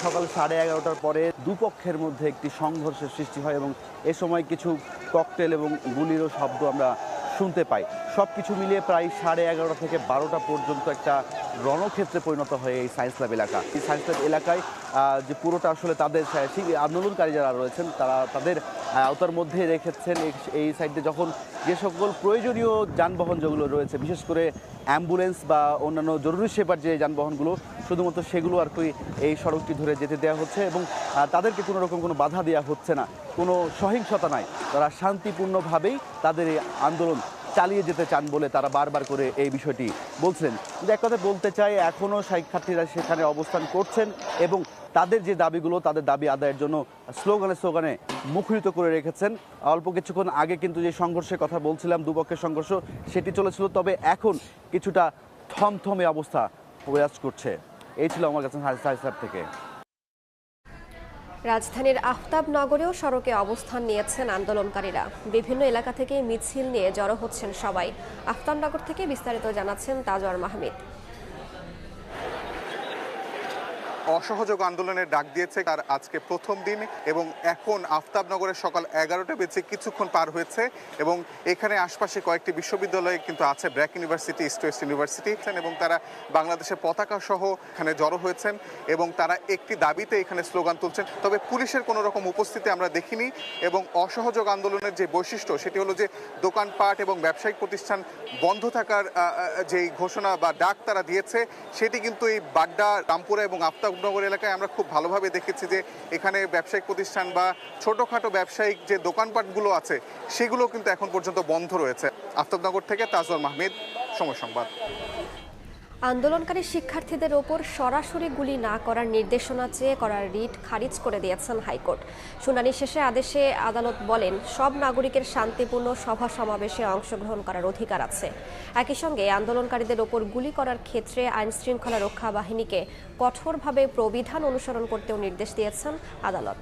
Speaker 16: সকাল 11:30টার পরে দুপক্ষের মধ্যে একটি সংঘর্ষের সৃষ্টি হয় এবং এ সময় কিছু ককটেল এবং গুলিরও শব্দ আমরা শুনতে পাই। সব কিছু মিলিয়ে প্রায় 11:30 থেকে 12টা পর্যন্ত একটা রণক্ষেত্রে পরিণত হয় এই সায়েন্স ল্যাব এলাকা। এই সায়েন্স ল্যাব এলাকায় যে পুরোটা আসলে তাদের আন্দোলনকারী যারা রয়েছেন তারা তাদের আওতার মধ্যে রেখেছেন। এই সাইডে যখন যে সকল প্রয়োজনীয় যানবাহন যেগুলো রয়েছে, বিশেষ করে অ্যাম্বুলেন্স বা অন্যান্য জরুরি সেবার যে যানবাহনগুলো, শুধুমাত্র সেগুলো আর কি এই সড়কটি ধরে যেতে দেওয়া হচ্ছে এবং তাদেরকে কোনো রকম কোনো বাধা দেওয়া হচ্ছে না, কোনো সহিংসতা নাই। তারা শান্তিপূর্ণভাবেই তাদের এই আন্দোলন চালিয়ে যেতে চান বলে তারা বারবার করে এই বিষয়টি বলছেন। কিন্তু এক কথা বলতে চাই, এখনও শিক্ষার্থীরা সেখানে অবস্থান করছেন এবং তাদের যে দাবিগুলো, তাদের দাবি আদায়ের জন্য স্লোগানে মুখরিত করে রেখেছেন। অল্প কিছুক্ষণ আগে কিন্তু যে সংঘর্ষের কথা বলছিলাম, দুপক্ষের সংঘর্ষ, সেটি চলেছিল, তবে এখন কিছুটা থমথমে অবস্থা বিরাজ করছে। এই ছিল আমার কাছে সাইসার থেকে।
Speaker 1: রাজধানীর আফতাবনগরেও সড়কে অবস্থান নিয়েছেন আন্দোলনকারীরা। বিভিন্ন এলাকা থেকে মিছিল নিয়ে জড়ো হচ্ছেন সবাই। আফতাবনগর থেকে বিস্তারিত জানাচ্ছেন তাজওয়ার মাহমুদ।
Speaker 17: অসহযোগ আন্দোলনের ডাক দিয়েছে তার আজকে প্রথম দিন এবং এখন আফতাবনগরের সকাল 11টা বেজে কিছুক্ষণ পার হয়েছে এবং এখানে আশপাশে কয়েকটি বিশ্ববিদ্যালয় কিন্তু আছে, BRAC university, east West university, এবং তারা বাংলাদেশের পতাকা সহ এখানে জড়ো হয়েছেন এবং তারা একটি দাবিতে এখানে স্লোগান তুলছেন। তবে পুলিশের কোনো রকম উপস্থিতি আমরা দেখিনি এবং অসহযোগ আন্দোলনের যে বৈশিষ্ট্য সেটি হলো যে দোকানপাট এবং ব্যবসায়িক প্রতিষ্ঠান বন্ধ থাকার যেই ঘোষণা বা ডাক তারা দিয়েছে সেটি কিন্তু এই বাড্ডা, রামপুরা এবং আফতাবনগর এলাকায় আমরা খুব ভালোভাবে দেখেছি যে এখানে ব্যবসায়িক প্রতিষ্ঠান বা ছোটোখাটো ব্যবসায়িক যে দোকানপাটগুলো আছে সেগুলো কিন্তু এখন পর্যন্ত বন্ধ রয়েছে। আফতাবনগর থেকে তাজওয়ার মাহমুদ, সময় সংবাদ।
Speaker 1: আন্দোলনকারী শিক্ষার্থীদের ওপর সরাসরি গুলি না করার নির্দেশনা চেয়ে করার রিট খারিজ করে দিয়েছেন হাইকোর্ট। শুনানি শেষে আদেশে আদালত বলেন, সব নাগরিকের শান্তিপূর্ণ সভা সমাবেশে অংশগ্রহণ করার অধিকার আছে। একই সঙ্গে আন্দোলনকারীদের ওপর গুলি করার ক্ষেত্রে আইনশৃঙ্খলা রক্ষা বাহিনীকে কঠোরভাবে প্রবিধান অনুসরণ করতেও নির্দেশ দিয়েছেন আদালত।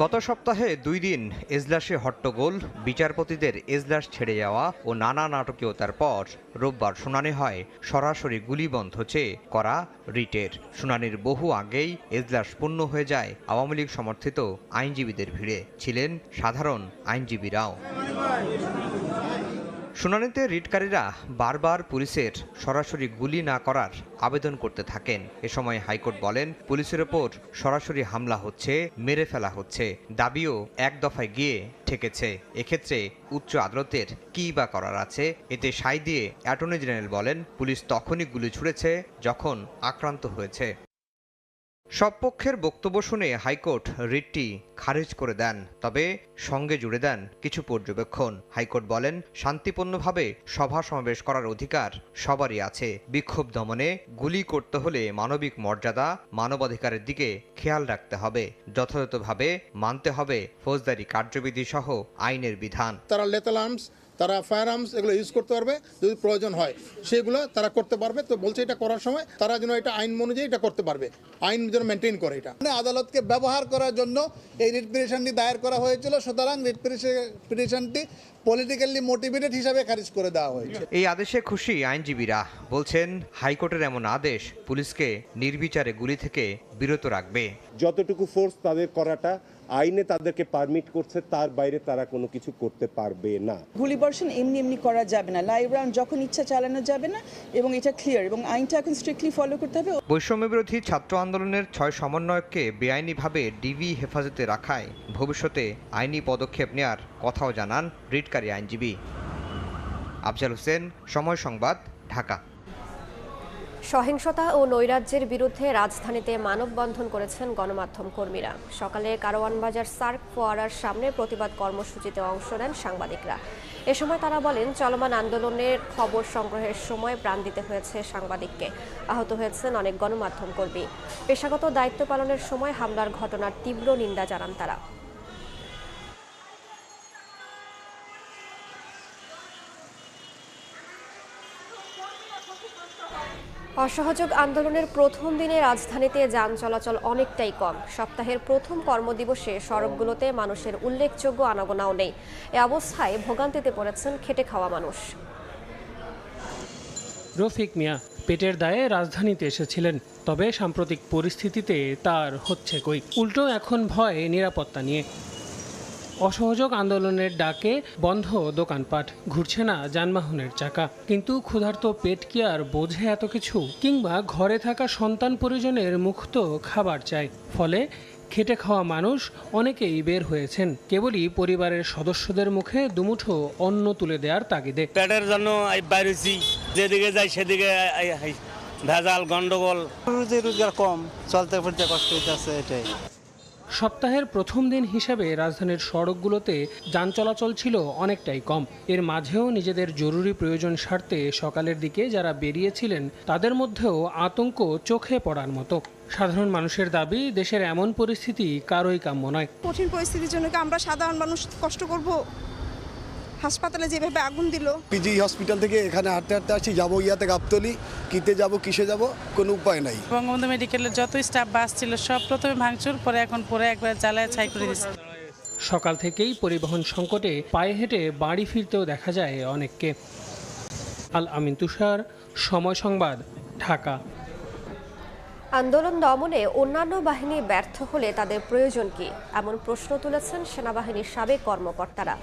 Speaker 18: গত সপ্তাহে 2 দিন এজলাসে হট্টগোল, বিচারপতিদের এজলাস ছেড়ে যাওয়া ও নানা নাটকীয়তার পর রোববার শুনানি হয় সরাসরি গুলিবন্ধ চেয়ে করা রিটের। শুনানির বহু আগেই এজলাস পূর্ণ হয়ে যায় আওয়ামী লীগ সমর্থিত আইনজীবীদের ভিড়ে, ছিলেন সাধারণ আইনজীবীরাও। শুনানিতে রিটকারীরা বারবার পুলিশের সরাসরি গুলি না করার আবেদন করতে থাকেন। এ সময় হাইকোর্ট বলেন, পুলিশের ওপর সরাসরি হামলা হচ্ছে, মেরে ফেলা হচ্ছে, দাবিও এক দফায় গিয়ে ঠেকেছে। এক্ষেত্রে উচ্চ আদালতের কী বা করার আছে? এতে সায় দিয়ে অ্যাটর্নি জেনারেল বলেন, পুলিশ তখনই গুলি ছুড়েছে যখন আক্রান্ত হয়েছে। সব পক্ষের বক্তব্য শুনে হাইকোর্ট রিটটি খারিজ করে দেন, তবে সঙ্গে জুড়ে দেন কিছু পর্যবেক্ষণ। হাইকোর্ট বলেন, শান্তিপূর্ণভাবে সভা সমাবেশ করার অধিকার সবারই আছে। বিক্ষোভ দমনে গুলি করতে হলে মানবিক মর্যাদা, মানবাধিকারের দিকে খেয়াল রাখতে হবে। যথাযথভাবে মানতে হবে ফৌজদারি কার্যবিধি সহ আইনের বিধান।
Speaker 19: তারা লেথাল আর্মস, তারা ফায়ার আর্মস এগুলো ইউজ করতে পারবে, যদি প্রয়োজন হয় সেগুলো তারা করতে পারবে। তো বলছে এটা করার সময় তারা যেন এটা আইন অনুযায়ী এটা করতে পারবে, আইন যেন মেনটেন করে। এটা
Speaker 20: আদালতকে ব্যবহার করার জন্য এই রিট পিটিশনটি দায়ের করা হয়েছিল, সুতরাং রিট পিটিশনটি পলিটিক্যালি মোটিভেটেড হিসাবে খারিজ করে দেওয়া হয়েছে।
Speaker 18: এই আদেশে খুশি আইনজীবীরা, বলছেন হাইকোর্টের এমন আদেশ পুলিশকে নির্বিচারে গুলি থেকে বিরত রাখবে।
Speaker 21: যতটুকু ফোর্স তাদের করাটা আইনে তাদেরকে পারমিট করছে, তার বাইরে তারা কোনো কিছু করতে পারবে না।
Speaker 22: গুলিবর্ষণ এমনি করা যাবে না, লাইভ রাউন্ড যখন ইচ্ছা চালানো যাবে না, এবং এটা ক্লিয়ার, এবং আইনটা এখন স্ট্রিক্টলি ফলো করতে হবে।
Speaker 18: বৈষম্য বিরোধী ছাত্র আন্দোলনের 6 সমন্বয়ককে বেআইনিভাবে ডিবি হেফাজতে রাখায় ভবিষ্যতে আইনি পদক্ষেপ নেয়ার কথাও জানান রিটকারী আইনজীবী। আফজাল হোসেন, সময় সংবাদ, ঢাকা।
Speaker 1: সহিংসতা ও নৈরাজ্যের বিরুদ্ধে রাজধানীতে মানববন্ধন করেছেন গণমাধ্যম কর্মীরা। সকালে কারওয়ান বাজার সার্ক ফোয়ারার সামনে প্রতিবাদ কর্মসূচিতে অংশ নেন সাংবাদিকরা। এ সময় তারা বলেন, চলমান আন্দোলনের খবর সংগ্রহের সময় প্রাণ দিতে হয়েছে সাংবাদিককে। আহত হয়েছেন অনেক গণমাধ্যম কর্মী। পেশাগত দায়িত্ব পালনের সময় হামলার ঘটনার তীব্র নিন্দা জানান তারা। অসহযোগ আন্দোলনের প্রথম দিনে রাজধানীতে যান চলাচল অনেকটাই কম। সপ্তাহের প্রথম কর্মদিবসে সড়কগুলোতে মানুষের উল্লেখযোগ্য আনাগোনাও নেই। এ অবস্থায় ভোগান্তিতে পড়েছেন খেটে খাওয়া মানুষ।
Speaker 23: রফিক মিয়া পেটের দায়ে রাজধানীতে এসেছিলেন, তবে সাম্প্রতিক পরিস্থিতিতে তার হচ্ছে কই। উল্টো এখন ভয় নিরাপত্তা নিয়ে। অসহযোগ আন্দোলনের ডাকে বন্ধ দোকানপাট, ঘুরছে না যানবাহনের চাকা। কিন্তু ক্ষুধার্ত পেট কি আর বোঝে এত কিছু? কিংবা ঘরে থাকা সন্তান পরিজনের মুখ তো খাবার চাই। ফলে খেটে খাওয়া মানুষ অনেকেই বের হয়েছেন কেবলই পরিবারের সদস্যদের মুখে দুমুঠো অন্ন তুলে দেওয়ার তাগিদে।
Speaker 24: পেটের জন্য বাইরেছি, যেদিকে যাই সেদিকে ভেজাল, গন্ডগোল, রোজগার কম, চলতে ফিরতে কষ্ট হইতেছে। এটাই
Speaker 23: সপ্তাহের প্রথম দিন হিসেবে রাজধানীর সড়কগুলোতে যান চলাচল ছিল অনেকটাই কম। এর মাঝেও নিজেদের জরুরি প্রয়োজন সারতে সকালের দিকে যারা বেরিয়েছিলেন তাদের মধ্যেও আতঙ্ক চোখে পড়ার মতো। সাধারণ মানুষের দাবি, দেশের এমন পরিস্থিতি কারোই কাম্য নয়।
Speaker 25: কঠিন পরিস্থিতির জন্য কি আমরা সাধারণ মানুষ কষ্ট করব? হাসপাতালে যেভাবে আগুন দিল।
Speaker 26: পিজি হসপিটাল থেকে এখানে হাঁটতে হাঁটতে আসছি, যাবো ইয়াতে গাবতলি, কিতে যাব, কিসে যাব, কোনো উপায় নাই।
Speaker 27: বঙ্গবন্ধু মেডিকেলের যত স্টাফ বাস ছিল সব প্রথমে ভাঙচুর, পরে এখন পরে একবার জ্বালায় ছাই করে দিচ্ছে।
Speaker 23: সকাল থেকেই পরিবহন সংকটে পায়ে হেঁটে বাড়ি ফিরতেও দেখা যায় অনেককে। আল আমিন তুষার, সময় সংবাদ, ঢাকা।
Speaker 1: আন্দোলন দমনে অন্যান্য বাহিনী ব্যর্থ হলে তাদের প্রয়োজন কি, এমন প্রশ্ন তুলেছেন সেনাবাহিনীর সাবেক কর্মকর্তারা।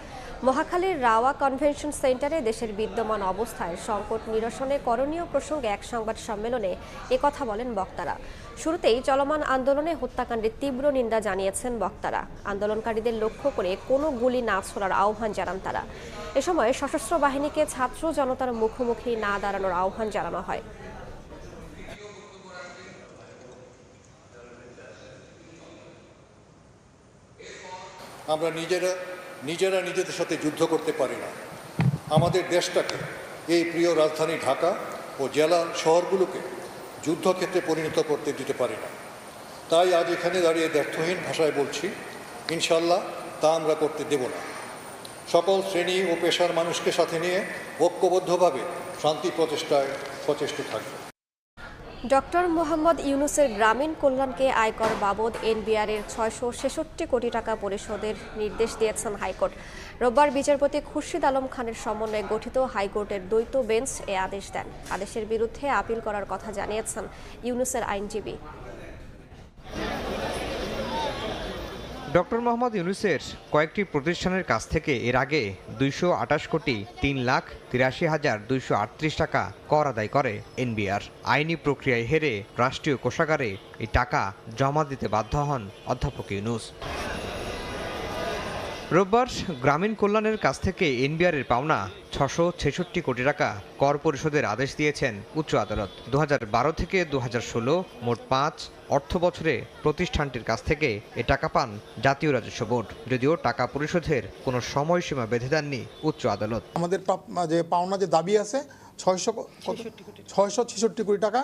Speaker 1: মহাখালীর রাওয়া কনভেনশন সেন্টারে দেশের বিদ্যমান অবস্থায় সংকট নিরসনে করণীয় প্রসঙ্গে এক সংবাদ সম্মেলনে একথা বলেন বক্তারা। শুরুতেই চলমান আন্দোলনে হত্যাকাণ্ডের তীব্র নিন্দা জানিয়েছেন বক্তারা। আন্দোলনকারীদের লক্ষ্য করে কোনো গুলি না ছোড়ার আহ্বান জানান তারা। এ সময় সশস্ত্র বাহিনীকে ছাত্র জনতার মুখোমুখি না দাঁড়ানোর আহ্বান জানানো হয়।
Speaker 28: আমরা নিজেরা নিজেদের সাথে যুদ্ধ করতে পারি না। আমাদের দেশটাকে, এই প্রিয় রাজধানী ঢাকা ও জেলা শহরগুলোকে যুদ্ধক্ষেত্রে পরিণত করতে দিতে পারি না। তাই আজ এখানে দাঁড়িয়ে ব্যর্থহীন ভাষায় বলছি, ইনশাল্লাহ তা আমরা করতে দেব না। সকল শ্রেণী ও পেশার মানুষকে সাথে নিয়ে ঐক্যবদ্ধভাবে শান্তি প্রচেষ্টায় সচেষ্ট থাকবে।
Speaker 1: ডক্টর মোহাম্মদ ইউনূসের গ্রামীণ কল্যাণকে আয়কর বাবদ এনবিআর-এর 666 কোটি টাকা পরিশোধের নির্দেশ দিয়েছেন হাইকোর্ট। রোববার বিচারপতি খুরশিদ আলম খানের সমন্বয়ে গঠিত হাইকোর্টের দ্বৈত বেঞ্চ এ আদেশ দেন। আদেশের বিরুদ্ধে আপিল করার কথা জানিয়েছেন ইউনূসের আইনজীবী।
Speaker 18: ডক্টর মোহাম্মদ ইউনূসের কয়েকটি প্রতিষ্ঠানের কাছ থেকে এর আগে 228 কোটি 3,83,238 টাকা কর আদায় করে এনবিআর। আইনি প্রক্রিয়ায় হেরে রাষ্ট্রীয় কোষাগারে এই টাকা জমা দিতে বাধ্য হন অধ্যাপক ইউনূস। রোববার গ্রামীণ কল্যাণের কাছ থেকে এনবিআর-এর পাওনা 666 কোটি টাকা কর পরিশোধের আদেশ দিয়েছেন উচ্চ আদালত। 2012 থেকে 2016 মোট 5 অর্থ বছরে প্রতিষ্ঠানটির কাছ থেকে এ টাকা পান জাতীয় রাজস্ব বোর্ড, যদিও টাকা পরিশোধের কোনো সময়সীমা বেঁধে দেননি উচ্চ আদালত।
Speaker 19: আমাদের যে পাওনা যে দাবি আছে 666 কোটি টাকা,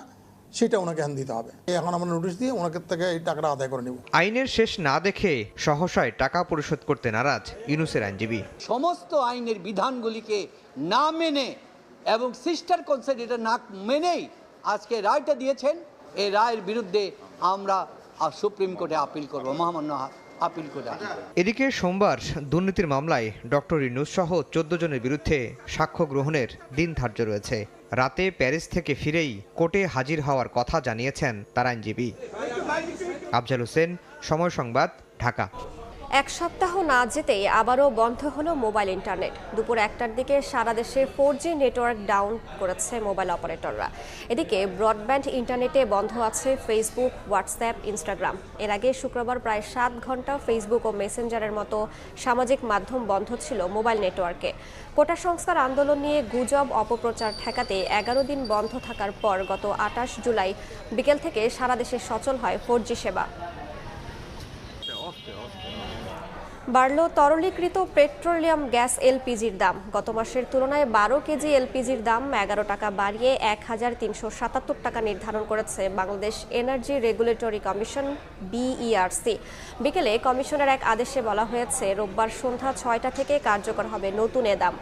Speaker 19: সেটা ওনাকে এখন দিতে হবে। এখন আমরা নোটিশ দিয়ে ওনাকে থেকে এই টাকাটা আদায় করে নেব।
Speaker 18: আইনের শেষ না দেখে সহসায় টাকা পরিশোধ করতে নারাজ ইউনূসের আইনজীবী।
Speaker 2: সমস্ত আইনের বিধানগুলিকে না মেনে এবং সিস্টার কনসেন্ট এটা না মেনেই আজকে রায়টা দিয়েছেন। এই রায়ের বিরুদ্ধে আমরা সুপ্রিম কোর্টে আপিল করব, মহামান্য আপিল করে।
Speaker 18: এদিকে সোমবার দুর্নীতির মামলায় ডক্টর ইউনূস সহ 14 জনের বিরুদ্ধে সাক্ষ্য গ্রহণের দিন ধার্য রয়েছে। রাতে প্যারিস থেকে ফিরেই কোর্টে হাজির হওয়ার কথা জানিয়েছেন তার আইনজীবী। আফজাল হোসেন, সময় সংবাদ, ঢাকা।
Speaker 1: এক সপ্তাহ না যেতেই আবারও বন্ধ হলো মোবাইল ইন্টারনেট। দুপুর 1টার দিকে সারা দেশে 4G নেটওয়ার্ক ডাউন করেছে মোবাইল অপারেটররা। এদিকে ব্রডব্যান্ড ইন্টারনেটে বন্ধ আছে ফেসবুক, হোয়াটসঅ্যাপ, ইনস্টাগ্রাম। এর আগে শুক্রবার প্রায় 7 ঘন্টা ফেসবুক ও মেসেঞ্জারের মতো সামাজিক মাধ্যম বন্ধ ছিল মোবাইল নেটওয়ার্কে। কোটা সংস্কার আন্দোলন নিয়ে গুজব অপপ্রচার ঠেকাতে 11 দিন বন্ধ থাকার পর গত 28 জুলাই বিকেল থেকে সারা দেশে সচল হয় 4G সেবা। বাড়ল তরলীকৃত পেট্রোলিয়াম গ্যাস এলপিজির দাম। গত মাসের তুলনায় 12 কেজি এলপিজির দাম 11 টাকা বাড়িয়ে 1377 টাকা নির্ধারণ করেছে Bangladesh energy regulatory commission BERC. বিকেলে কমিশনের এক আদেশে বলা হয়েছে, রোববার সন্ধ্যা 6টা থেকে কার্যকর হবে নতুন এ দাম।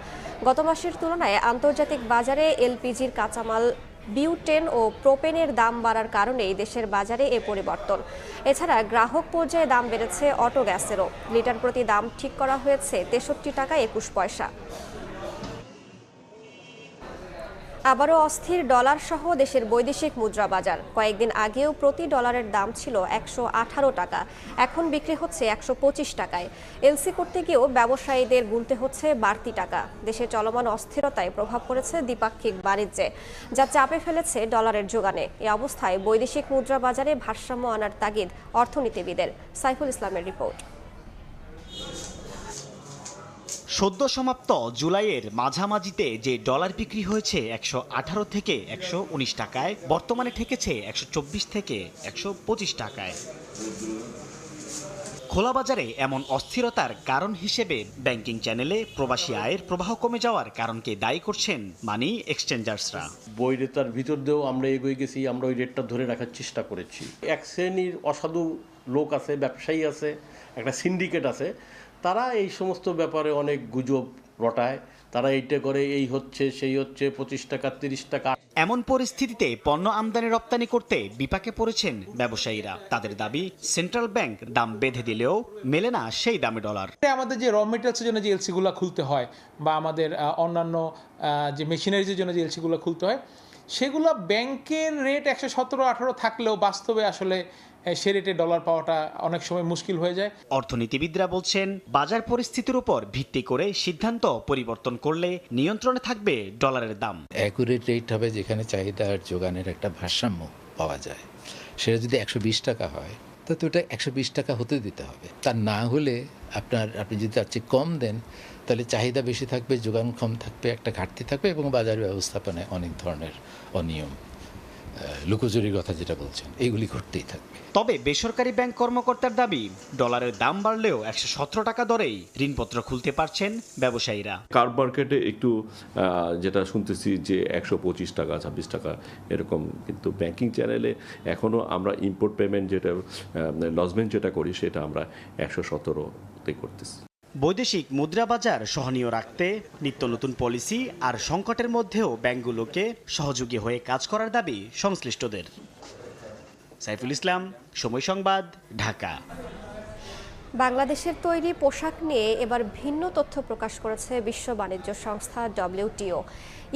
Speaker 1: গত মাসের তুলনায় আন্তর্জাতিক বাজারে এলপিজির কাঁচামাল বিউটেন ও প্রোপেনের দাম বাড়ার কারণেই দেশের বাজারে এ পরিবর্তন। এছাড়া গ্রাহক পর্যায়ে দাম বেড়েছে অটো গ্যাসেরও। লিটার প্রতি দাম ঠিক করা হয়েছে 63 টাকা 21 পয়সা। আবারও অস্থির ডলার সহ দেশের বৈদেশিক মুদ্রা বাজার। কয়েকদিন আগেও প্রতি ডলারের দাম ছিল 118 টাকা, এখন বিক্রি হচ্ছে 125 টাকায়। এলসি করতে গিয়েও ব্যবসায়ীদের গুনতে হচ্ছে বাড়তি টাকা। দেশে চলমান অস্থিরতায় প্রভাব পড়েছে দ্বিপাক্ষিক বাণিজ্যে, যা চাপে ফেলেছে ডলারের যোগানে। এই অবস্থায় বৈদেশিক মুদ্রা বাজারে ভারসাম্য আনার তাগিদ অর্থনীতিবিদের। সাইফুল ইসলামের রিপোর্ট।
Speaker 3: সদ্য সমাপ্ত জুলাইয়ের মাঝামাঝিতে যে ডলার বিক্রি হয়েছে 118 থেকে 119 টাকায়, বর্তমানে ঠেকেছে 124 থেকে 125 টাকায়। খোলা বাজারে এমন অস্থিরতার কারণ হিসেবে ব্যাংকিং চ্যানেলে প্রবাসী আয়ের প্রবাহ কমে যাওয়ার কারণকে দায়ী করছেন মানি এক্সচেঞ্জার্সরা।
Speaker 4: বই রেতার ভিতর দিয়েও আমরা এগিয়ে গেছি, আমরা ওই রেটটা ধরে রাখার চেষ্টা করেছি। এক শ্রেণীর অসাধু লোক আছে, ব্যবসায়ী আছে, একটা সিন্ডিকেট আছে, তারা এই সমস্ত ব্যাপারে অনেক গুজব রটায়। তারা এইটা করে, এই হচ্ছে সেই হচ্ছে, 25 টাকা 30 টাকা।
Speaker 3: এমন পরিস্থিতিতে পণ্য আমদানি রপ্তানি করতে বিপাকে পড়েছেন ব্যবসায়ীরা। তাদের দাবি, সেন্ট্রাল ব্যাংক দাম বেঁধে দিলেও মেলে না সেই দামে ডলার।
Speaker 5: আমাদের যে র মেটেরিয়ালসের জন্য যে এলসিগুলো খুলতে হয় বা আমাদের অন্যান্য যে মেশিনারিজের জন্য যে এলসিগুলো খুলতে হয়, সেগুলো ব্যাংকের রেট 117-18 থাকলেও বাস্তবে আসলে সে রেটে ডলার পাওয়াটা অনেক সময় মুশকিল হয়ে যায়।
Speaker 3: অর্থনীতিবিদরা বলছেন, বাজার পরিস্থিতির উপর ভিত্তি করে সিদ্ধান্ত পরিবর্তন করলে নিয়ন্ত্রণে থাকবে ডলারের দাম।
Speaker 6: অ্যাকুরেট রেট হবে যেখানে চাহিদা আর যোগানের একটা ভারসাম্য পাওয়া যায়। সেটা যদি 120 টাকা হয়, তো ওটা 120 টাকা হতে দিতে হবে। তা না হলে আপনি যদি তার চেয়ে কম দেন, তাহলে চাহিদা বেশি থাকবে, যোগান কম থাকবে, একটা ঘাটতি থাকবে এবং বাজার ব্যবস্থাপনায় অনেক ধরনের অনিয়ম, লুকোচুরির কথা যেটা বলছেন, এইগুলি ঘটতেই থাকবে।
Speaker 3: তবে বেসরকারি ব্যাংক কর্মকর্তার দাবি, ডলারের দাম বাড়লেও 117 টাকা দরেই ঋণপত্র খুলতে পারছেন ব্যবসায়ীরা।
Speaker 7: কার মার্কেটে একটু যেটা শুনতেছি যে 125 টাকা 26 টাকা এরকম, কিন্তু ব্যাংকিং চ্যানেলে এখনও আমরা ইম্পোর্ট পেমেন্ট যেটা লজমেন্ট যেটা করি, সেটা আমরা 117তে করতেছি।
Speaker 3: বৈদেশিক মুদ্রা বাজার সহনীয় রাখতে নিত্য নতুন পলিসি আর সংকটের মধ্যেও ব্যাংকগুলোকে সহযোগী হয়ে কাজ করার দাবি সংশ্লিষ্টদের। সাইফুল ইসলাম, সময় সংবাদ, ঢাকা।
Speaker 1: বাংলাদেশের তৈরি পোশাক নিয়ে এবার ভিন্ন তথ্য প্রকাশ করেছে বিশ্ব বাণিজ্য সংস্থা WTO।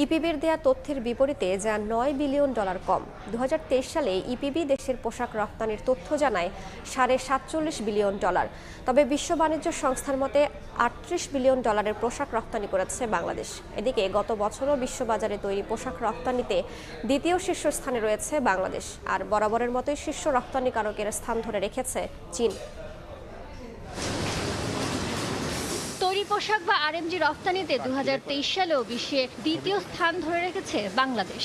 Speaker 1: ইপিবির দেয়া তথ্যের বিপরীতে যা $9 বিলিয়ন কম। 2023 সালে ইপিবি দেশের পোশাক রপ্তানির তথ্য জানায় $47.5 বিলিয়ন। তবে বিশ্ব বাণিজ্য সংস্থার মতে $38 বিলিয়ন পোশাক রপ্তানি করেছে বাংলাদেশ। এদিকে গত বছরও বিশ্ববাজারে তৈরি পোশাক রপ্তানিতে দ্বিতীয় শীর্ষস্থানে রয়েছে বাংলাদেশ, আর বরাবরের মতোই শীর্ষ রপ্তানিকারকের স্থান ধরে রেখেছে চীন।
Speaker 8: তৈরি পোশাক বা আরএমজি রপ্তানিতে 2023 সালেও বিশ্বে দ্বিতীয় স্থান ধরে রেখেছে বাংলাদেশ।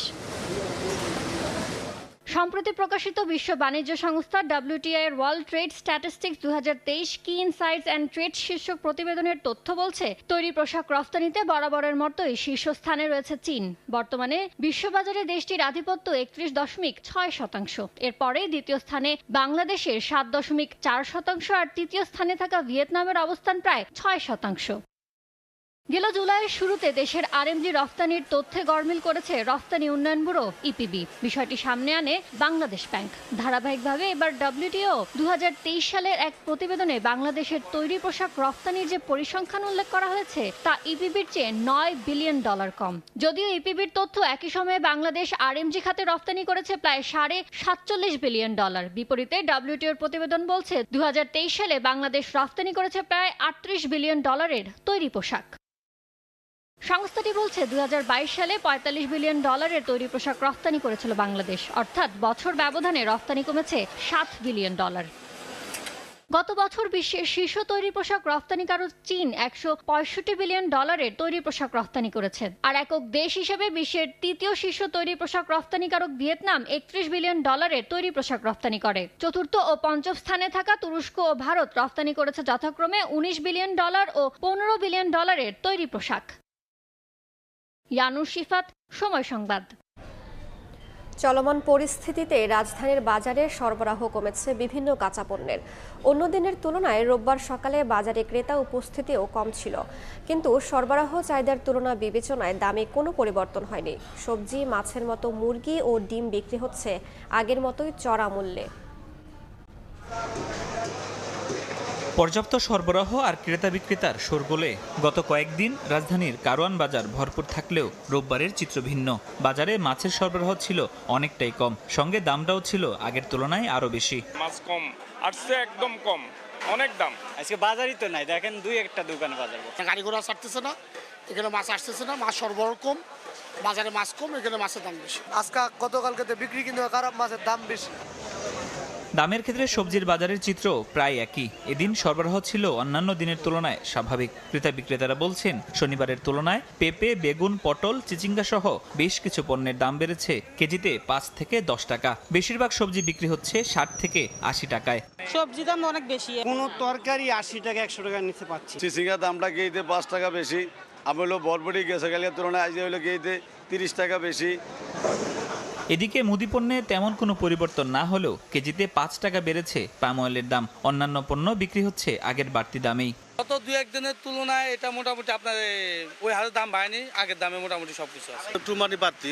Speaker 8: সম্প্রতি প্রকাশিত বিশ্ব বাণিজ্য সংস্থা WTO এর ওয়ার্ল্ড ট্রেড স্ট্যাটিস্টিক্স 2023 কি ইনসাইটস অ্যান্ড ট্রেড শীর্ষক প্রতিবেদনের তথ্য বলছে, তৈরি পোশাক রফতানিতে বরাবরের মতোই শীর্ষস্থানে রয়েছে চীন। বর্তমানে বিশ্ববাজারে দেশটির আধিপত্য 31.6%। এরপরে দ্বিতীয় স্থানে বাংলাদেশের 7.4% আর তৃতীয় স্থানে থাকা ভিয়েতনামের অবস্থান প্রায় 6%। গেল জুলাইয়ের শুরুতে দেশের আরএমজি রফতানির তথ্যে গড়মিল করেছে রফতানি উন্নয়ন ব্যুরো ইপিবি। বিষয়টি সামনে আনে বাংলাদেশ ব্যাংক। ধারাবাহিকভাবে এবার WTO 2023 সালের এক প্রতিবেদনে বাংলাদেশের তৈরি পোশাক রফতানির যে পরিসংখ্যান উল্লেখ করা হয়েছে তা ইপিবির চেয়ে $9 বিলিয়ন কম। যদিও ইপিবির তথ্য একই সময়ে বাংলাদেশ আরএমজি খাতে রফতানি করেছে প্রায় $47 বিলিয়ন। বিপরীতে WTOর প্রতিবেদন বলছে 2023 সালে বাংলাদেশ রফতানি করেছে প্রায় $38 বিলিয়ন তৈরি পোশাক। সংস্থাটি বলছে 2022 সালে $45 বিলিয়ন তৈরি পোশাক রফতানি করেছিল বাংলাদেশ, অর্থাৎ বছর ব্যবধানে রফতানি কমেছে $7 বিলিয়ন। গত বছর বিশ্বের শীর্ষ তৈরি পোশাক রফতানিকারক চীন $165 বিলিয়ন তৈরি পোশাক রফতানি করেছে, আর একক দেশ হিসেবে বিশ্বের তৃতীয় শীর্ষ তৈরি পোশাক রফতানিকারক ভিয়েতনাম $31 বিলিয়ন তৈরি পোশাক রফতানি করে। চতুর্থ ও পঞ্চম স্থানে থাকা তুরস্ক ও ভারত রফতানি করেছে যথাক্রমে $19 বিলিয়ন ও $15 বিলিয়ন তৈরি পোশাক। ইয়ানুর শিফাত, সময় সংবাদ।
Speaker 1: চলমান পরিস্থিতিতে রাজধানীর বাজারে সরবরাহ কমেছে বিভিন্ন কাঁচা পণ্যের। অন্য দিনের তুলনায় রোববার সকালে বাজারে ক্রেতা উপস্থিতিও কম ছিল, কিন্তু সরবরাহ চাহিদার তুলনা বিবেচনায় দামে কোনো পরিবর্তন হয়নি। সবজি, মাছের মতো মুরগি ও ডিম বিক্রি হচ্ছে আগের মতোই চড়া মূল্যে।
Speaker 9: পর্যাপ্ত সরবরাহ আর ক্রেতা বিক্রেতার শোরগোলে গত কয়েকদিন রাজধানীর কারওয়ান বাজার ভরপুর থাকলেও রোববারের চিত্র ভিন্ন। বাজারে মাছের সরবরাহ ছিল অনেকটাই কম, সঙ্গে দামটাও ছিল আগের তুলনায় আরো বেশি।
Speaker 10: মাছ কম আসছে, একদম কম, অনেক দাম। আজকে বাজারই তো নাই, দেখেন দুই একটা দোকান বাজার,
Speaker 11: গাড়ি ঘোড়া ছাড়তেছে না, এখানে মাছ আসতেছে না, মাছ সরবরাহ কম, বাজারে মাছ কম, এখানে মাছের দাম বেশি।
Speaker 10: আজকে গতকালকে বিক্রি কিন্তু খারাপ, মাছের দাম বেশি।
Speaker 9: দামের ক্ষেত্রে সবজির বাজারের চিত্র প্রায় একই। এদিন সরবরাহ ছিল অন্যান্য দিনের তুলনায় স্বাভাবিক। ক্রেতা বিক্রেতারা বলছেন, শনিবারের তুলনায় পেঁপে, বেগুন, পটল, চিচিঙ্গা সহ বেশ কিছু পণ্যের দাম বেড়েছে কেজিতে 5 থেকে 10 টাকা। বেশিরভাগ সবজি বিক্রি হচ্ছে 60 থেকে 80 টাকায়।
Speaker 10: সবজি দাম অনেক বেশি, কোনো তরকারি 80 টাকা 100 টাকার নিচে পাচ্ছি।
Speaker 12: চিচিঙ্গার দামটা কেজিতে 5 টাকা বেশি। আমি হলো বরবটি গেছে গেলের তুলনায় আজ হলো কেজিতে 30 টাকা বেশি।
Speaker 9: এদিকে মুদি পণ্যে তেমন কোনো পরিবর্তন না হলেও কেজিতে 5 টাকা বেড়েছে পাম অয়েলের দাম। অন্যান্য পণ্য বিক্রি হচ্ছে আগের বাড়তি দামেই।
Speaker 10: গত 2-1 দিনের তুলনায় এটা মোটামুটি আপনার ওই হারে দাম বাড়েনি, আগের দামে মোটামুটি সবকিছু আছে।
Speaker 12: একটু বাড়তি,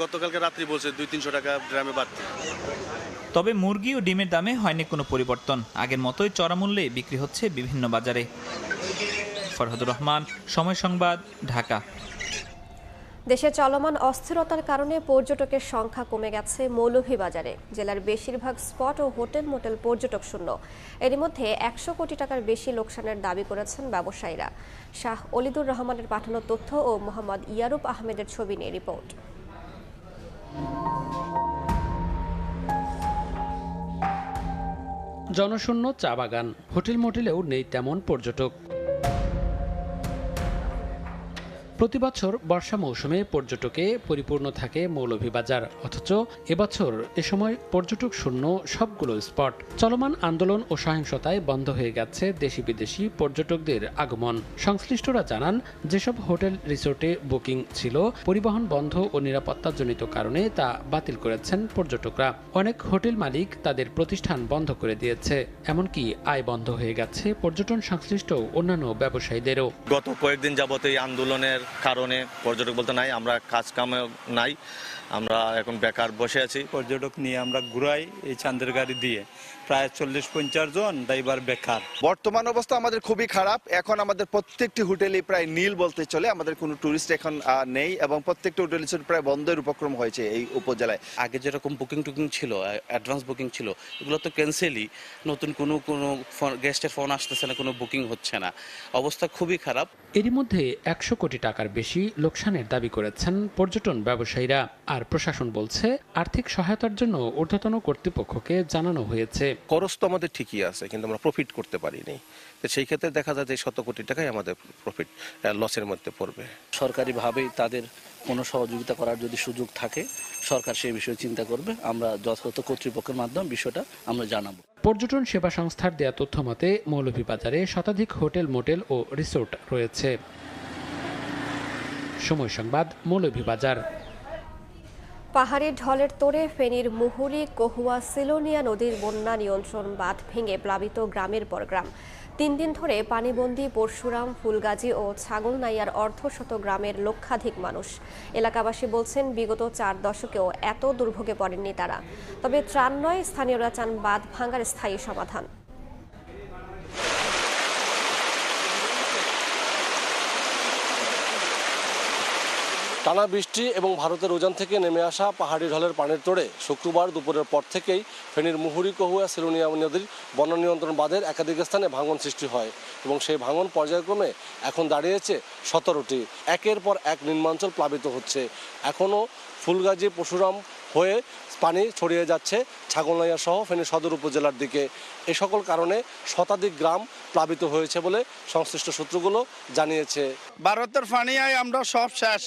Speaker 12: গতকালকে রাত্রি বলছে 200-300 টাকা গ্রামে বাড়তি।
Speaker 9: তবে মুরগি ও ডিমের দামে হয়নি কোনো পরিবর্তন। আগের মতোই চড়া মূল্যে বিক্রি হচ্ছে বিভিন্ন বাজারে। ফরহাদুর রহমান, সময় সংবাদ, ঢাকা।
Speaker 1: দেশে চলমান অস্থিরতার কারণে পর্যটকের সংখ্যা কমে গেছে মৌলভীবাজারে। জেলার বেশিরভাগ স্পট ও হোটেল মোটেল পর্যটক শূন্য। এর মধ্যে 100 কোটি টাকার বেশি লোকসানের দাবি করেছেন ব্যবসায়ীরা। শাহ অলিদুর রহমানের পাঠানো তথ্য ও মোহাম্মদ ইয়ারুপ আহমেদের ছবি নিয়ে রিপোর্ট।
Speaker 13: জনশূন্য চা বাগান, হোটেল মোটেলেও নেই তেমন পর্যটক। প্রতিবছর বর্ষা মৌসুমে পর্যটকে পরিপূর্ণ থাকে মৌলভীবাজার, অথচ এবছর এ সময় পর্যটক শূন্য সবগুলো স্পট। চলমান আন্দোলন ও সহিংসতায় বন্ধ হয়ে গেছে দেশি বিদেশি পর্যটকদের আগমন। সংশ্লিষ্টরা জানান, যেসব হোটেল রিসোর্টে বুকিং ছিল পরিবহন বন্ধ ও নিরাপত্তাজনিত কারণে তা বাতিল করেছেন পর্যটকরা। অনেক হোটেল মালিক তাদের প্রতিষ্ঠান বন্ধ করে দিয়েছে, এমনকি আয় বন্ধ হয়ে গেছে পর্যটন সংশ্লিষ্ট অন্যান্য ব্যবসায়ীদেরও।
Speaker 14: গত কয়েকদিন যাবত এই আন্দোলনের কারণে পর্যটক বলতে নাই, আমরা কাজ কামে নাই, আমরা এখন বেকার বসে আছি।
Speaker 15: পর্যটক নিয়ে আমরা ঘুরাই এই চাঁদের গাড়ি দিয়ে, প্রায় 40-50 জন ড্রাইভার বেকার।
Speaker 16: বর্তমান অবস্থা আমাদের খুবই খারাপ। এখন আমাদের প্রত্যেকটি হোটেলে প্রায় নীল বলতে চলে, আমাদের কোনো টুরিস্ট এখন নেই এবং প্রত্যেকটা হোটেল প্রায় বন্ধের উপক্রম হয়েছে এই উপজেলায়।
Speaker 17: আগে যেরকম বুকিং টুকিং ছিল, অ্যাডভান্স বুকিং ছিল, এগুলো তো ক্যান্সেলই। নতুন কোনো গেস্টের ফোন আসতেছে না, কোনো বুকিং হচ্ছে না, অবস্থা খুবই খারাপ।
Speaker 13: এরই মধ্যে 100 কোটি টাকার বেশি লোকসানের দাবি করেছেন পর্যটন ব্যবসায়ীরা। আর প্রশাসন বলছে, আর্থিক সহায়তার জন্য ঊর্ধ্বতন কর্তৃপক্ষকে জানানো হয়েছে।
Speaker 20: খরচ তো আমাদের ঠিকই আছে, কিন্তু আমরা প্রফিট করতে পারিনি। তো সেই ক্ষেত্রে দেখা যায় যে 100 কোটি টাকাই আমাদের প্রফিট লসের মধ্যে পড়বে।
Speaker 17: সরকারিভাবেই তাদের কোনো সহযোগিতা করার যদি সুযোগ থাকে, সরকার সেই বিষয়ে চিন্তা করবে। আমরা যথাযথ কর্তৃপক্ষের মাধ্যমে বিষয়টা আমরা জানাবো।
Speaker 13: পর্যটন সেবা সংস্থার দেয়া তথ্য মতে মৌলভীবাজারে শতাধিক হোটেল, মোটেল ও রিসোর্ট রয়েছে। সময় সংবাদ, মৌলভীবাজার।
Speaker 1: পাহাড়ি ঢলের তোড়ে ফেনীর মুহুরী, কহুয়া, সিলোনিয়া নদীর বন্যা নিয়ন্ত্রণ বাঁধ ভেঙে প্লাবিত গ্রামের পর গ্রাম। 3 দিন ধরে পানিবন্দী পরশুরাম, ফুলগাজী ও ছাগলনাইয়ার অর্ধশত গ্রামের লক্ষাধিক মানুষ। এলাকাবাসী বলছেন, বিগত 4 দশকেও এত দুর্ভোগে পড়েননি তারা। তবে ত্রাণ নয়, স্থানীয়রা চান বাঁধ ভাঙার স্থায়ী সমাধান।
Speaker 21: টানা বৃষ্টি এবং ভারতের উজান থেকে নেমে আসা পাহাড়ি ঢলের পানির তোড়ে শুক্রবার দুপুরের পর থেকেই ফেনীর মুহুরী, কহুয়া, সিলোনিয়া নদীর বন্যা নিয়ন্ত্রণ বাঁধের একাধিক স্থানে ভাঙন সৃষ্টি হয় এবং সেই ভাঙন পর্যায়ক্রমে এখন দাঁড়িয়েছে 17টি। একের পর এক নিম্নাঞ্চল প্লাবিত হচ্ছে। এখনও ফুলগাজী, পরশুরাম হয়ে পানি ছড়িয়ে যাচ্ছে ছাগলনাইয়া সহ ফেনী সদর উপজেলার দিকে। এ সকল কারণে শতাধিক গ্রাম প্লাবিত হয়েছে বলে সংশ্লিষ্ট সূত্রগুলো জানিয়েছে।
Speaker 22: ভারতের পানি আয় আমরা সব শেষ,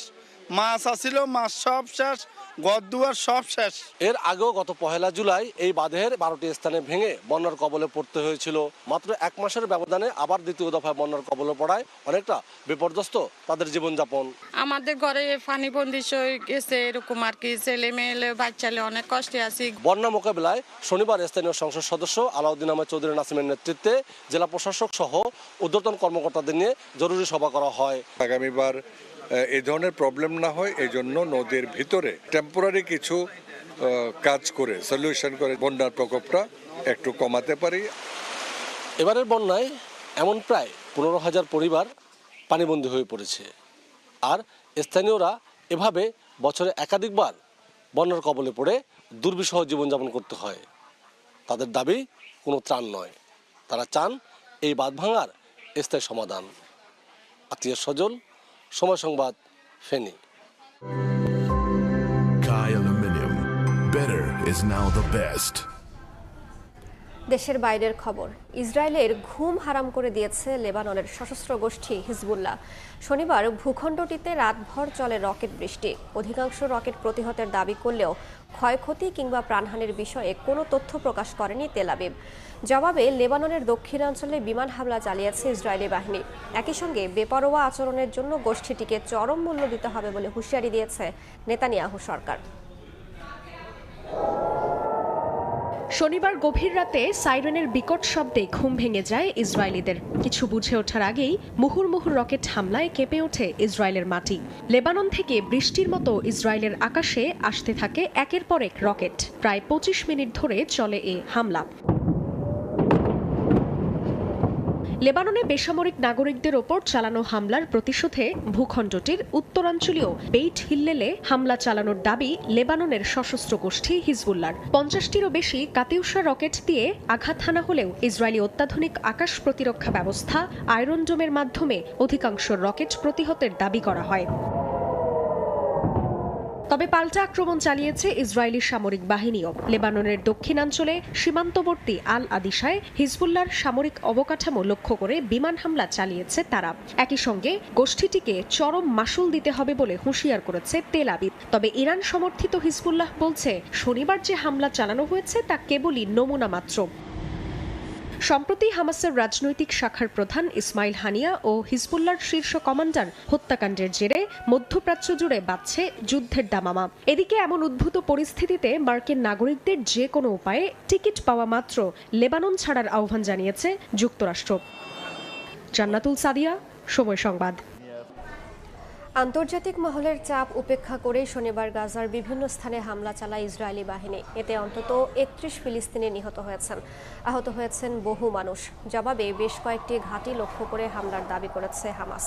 Speaker 22: মাছ আসিল, মাছ সব শেষ, ঘরদুয়ার সব শেষ।
Speaker 21: এর আগেও গত 1 জুলাই এই বাঁধের 12টি স্থানে ভেঙে বন্যার কবলে পড়তে হয়েছিল। মাত্র 1 মাসের ব্যবধানে আবার দ্বিতীয় দফায় বন্যার কবলে পড়ায় অনেকটা বিপর্যস্ত তাদের জীবনযাপন।
Speaker 27: আমাদের ঘরে পানি বন্দি হয়ে গেছে, এরকম আর কি, ছেলে মেয়ে বাচ্চালে অনেক কষ্টে আছি।
Speaker 21: বন্যা মোকাবিলায় শনিবার স্থানীয় সংসদ সদস্য আলাউদ্দিন আহমেদ চৌধুরী নাসিমের নেতৃত্বে জেলা প্রশাসক সহ ঊর্ধ্বতন কর্মকর্তাদের নিয়ে জরুরি সভা করা হয়।
Speaker 28: আগামীবার এই ধরনের প্রবলেম না হয় এই জন্য নদীর ভিতরে টেম্পোরারি কিছু কাজ করে সলিউশন করে বন্যার প্রকোপটা একটু কমাতে পারি।
Speaker 21: এবারের বন্যায় এমন প্রায় 15,000 পরিবার পানিবন্দী হয়ে পড়েছে। আর স্থানীয়রা এভাবে বছরে একাধিকবার বন্যার কবলে পড়ে দুর্বিষহ জীবনযাপন করতে হয়। তাদের দাবি কোনো ত্রাণ নয়, তারা চান এই বাঁধ ভাঙার স্থায়ী সমাধান। আতিয়ার সজল, সময় সংবাদ, Feni.
Speaker 29: Kai Aluminium. Better is now the best.
Speaker 1: দেশের বাইরের খবর। ইসরায়েলের ঘুম হারাম করে দিয়েছে লেবাননের সশস্ত্র গোষ্ঠী হিজবুল্লাহ। শনিবার ভূখণ্ডটিতে রাতভর চলে রকেট বৃষ্টি। অধিকাংশ রকেট প্রতিহতের দাবি করলেও ক্ষয়ক্ষতি কিংবা প্রাণহানির বিষয়ে কোনো তথ্য প্রকাশ করেনি তেল আবিব। জবাবে লেবাননের দক্ষিণাঞ্চলে বিমান হামলা চালিয়েছে ইসরায়েলি বাহিনী। একই সঙ্গে বেপরোয়া আচরণের জন্য গোষ্ঠীটিকে চরম মূল্য দিতে হবে বলে হুঁশিয়ারি দিয়েছে নেতানিয়াহু সরকার।
Speaker 30: শনিবার গভীর রাতে সাইরেনের বিকট শব্দে ঘুম ভেঙে যায় ইসরায়েলিদের। কিছু বুঝে ওঠার আগেই মুহুর্মুহুর রকেট হামলায় কেঁপে ওঠে ইসরায়েলের মাটি। লেবানন থেকে বৃষ্টির মতো ইসরায়েলের আকাশে আসতে থাকে একের পর এক রকেট। প্রায় 25 মিনিট ধরে চলে এ হামলা। লেবাননে বেসামরিক নাগরিকদের ওপর চালানো হামলার প্রতিশোধে ভূখণ্ডটির উত্তরাঞ্চলীয় বেইট হিল্লেলে হামলা চালানোর দাবি লেবাননের সশস্ত্র গোষ্ঠী হিজবুল্লাহর। 50টিরও বেশি কাতিউশা রকেট দিয়ে আঘাত হানা হলেও ইসরায়েলি অত্যাধুনিক আকাশ প্রতিরক্ষা ব্যবস্থা আয়রন ডোমের মাধ্যমে অধিকাংশ রকেট প্রতিহতের দাবি করা হয়। তবে পাল্টা আক্রমণ চালিয়েছে ইসরায়েলি সামরিক বাহিনীও। লেবাননের দক্ষিণাঞ্চলে সীমান্তবর্তী আল আদিশায় হিজবুল্লাহর সামরিক অবকাঠামো লক্ষ্য করে বিমান হামলা চালিয়েছে তারা। একই সঙ্গে গোষ্ঠীটিকে চরম মাশুল দিতে হবে বলে হুঁশিয়ার করেছে তেল আবিব। তবে ইরান সমর্থিত হিজবুল্লাহ বলছে শনিবার যে হামলা চালানো হয়েছে তা কেবলই নমুনা মাত্র। সম্প্রতি হামাসের রাজনৈতিক শাখার প্রধান ইসমাইল হানিয়া ও হিজবুল্লাহর শীর্ষ কমান্ডার হত্যাকাণ্ডের জেরে মধ্যপ্রাচ্য জুড়ে বাজছে যুদ্ধের দামামা। এদিকে এমন উদ্ভূত পরিস্থিতিতে মার্কিন নাগরিকদের যে কোনো উপায়ে টিকিট পাওয়া মাত্র লেবানন ছাড়ার আহ্বান জানিয়েছে যুক্তরাষ্ট্র। জান্নাতুল সাদিয়া, সময় সংবাদ।
Speaker 1: আন্তর্জাতিক মহলের চাপ উপেক্ষা করে শনিবার গাজার বিভিন্ন স্থানে হামলা চালায় ইসরায়েলি বাহিনী। এতে অন্তত ৩১ ফিলিস্তিনি নিহত হয়েছেন, আহত হয়েছেন বহু মানুষ। জবাবে বেশ কয়েকটি ঘাঁটি লক্ষ্য করে হামলার দাবি করেছে হামাস।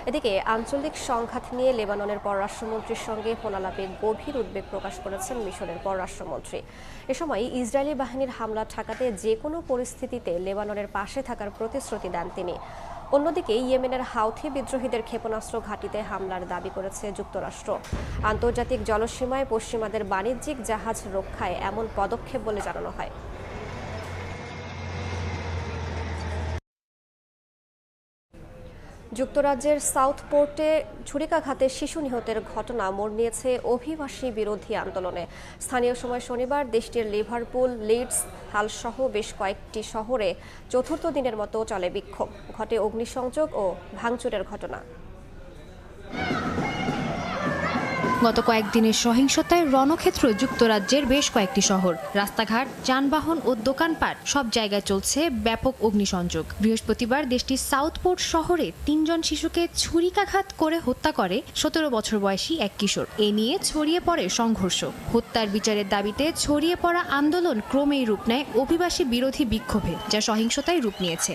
Speaker 1: এদিকে আঞ্চলিক সংঘাত নিয়ে লেবাননের পররাষ্ট্রমন্ত্রীর সঙ্গে ফোনালাপে গভীর উদ্বেগ প্রকাশ করেছেন মিশরের পররাষ্ট্রমন্ত্রী। এ সময় ইসরায়েলি বাহিনীর হামলা ঠেকাতে যে কোনো পরিস্থিতিতে লেবাননের পাশে থাকার প্রতিশ্রুতি দেন তিনি। অন্যদিকে ইয়েমেনের হাউথি বিদ্রোহীদের ক্ষেপণাস্ত্র ঘাঁটিতে হামলার দাবি করেছে যুক্তরাষ্ট্র। আন্তর্জাতিক জলসীমায় পশ্চিমাদের বাণিজ্যিক জাহাজ রক্ষায় এমন পদক্ষেপ বলে জানানো হয়। যুক্তরাজ্যের সাউথ পোর্টে ছুরিকাঘাতে শিশু নিহতের ঘটনা মোড় নিয়েছে অভিবাসী বিরোধী আন্দোলনে। স্থানীয় সময় শনিবার দেশটির লিভারপুল, লিডস, হাল সহ বেশ কয়েকটি শহরে চতুর্থ দিনের মতো চলে বিক্ষোভ। ঘটে অগ্নিসংযোগ ও ভাঙচুরের ঘটনা।
Speaker 2: গত কয়েকদিনের সহিংসতায় রণক্ষেত্র যুক্তরাজ্যের বেশ কয়েকটি শহর। রাস্তাঘাট, যানবাহন ও দোকানপাট সব জায়গায় চলছে ব্যাপক অগ্নিসংযোগ। বৃহস্পতিবার দেশটির সাউথপোর্ট শহরে ৩ জন শিশুকে ছুরিকাঘাত করে হত্যা করে ১৭ বছর বয়সী এক কিশোর। এ নিয়ে ছড়িয়ে পড়ে সংঘর্ষ। হত্যার বিচারের দাবিতে ছড়িয়ে পড়া আন্দোলন ক্রমেই রূপ নেয় অভিবাসী বিরোধী বিক্ষোভে, যা সহিংসতায় রূপ নিয়েছে।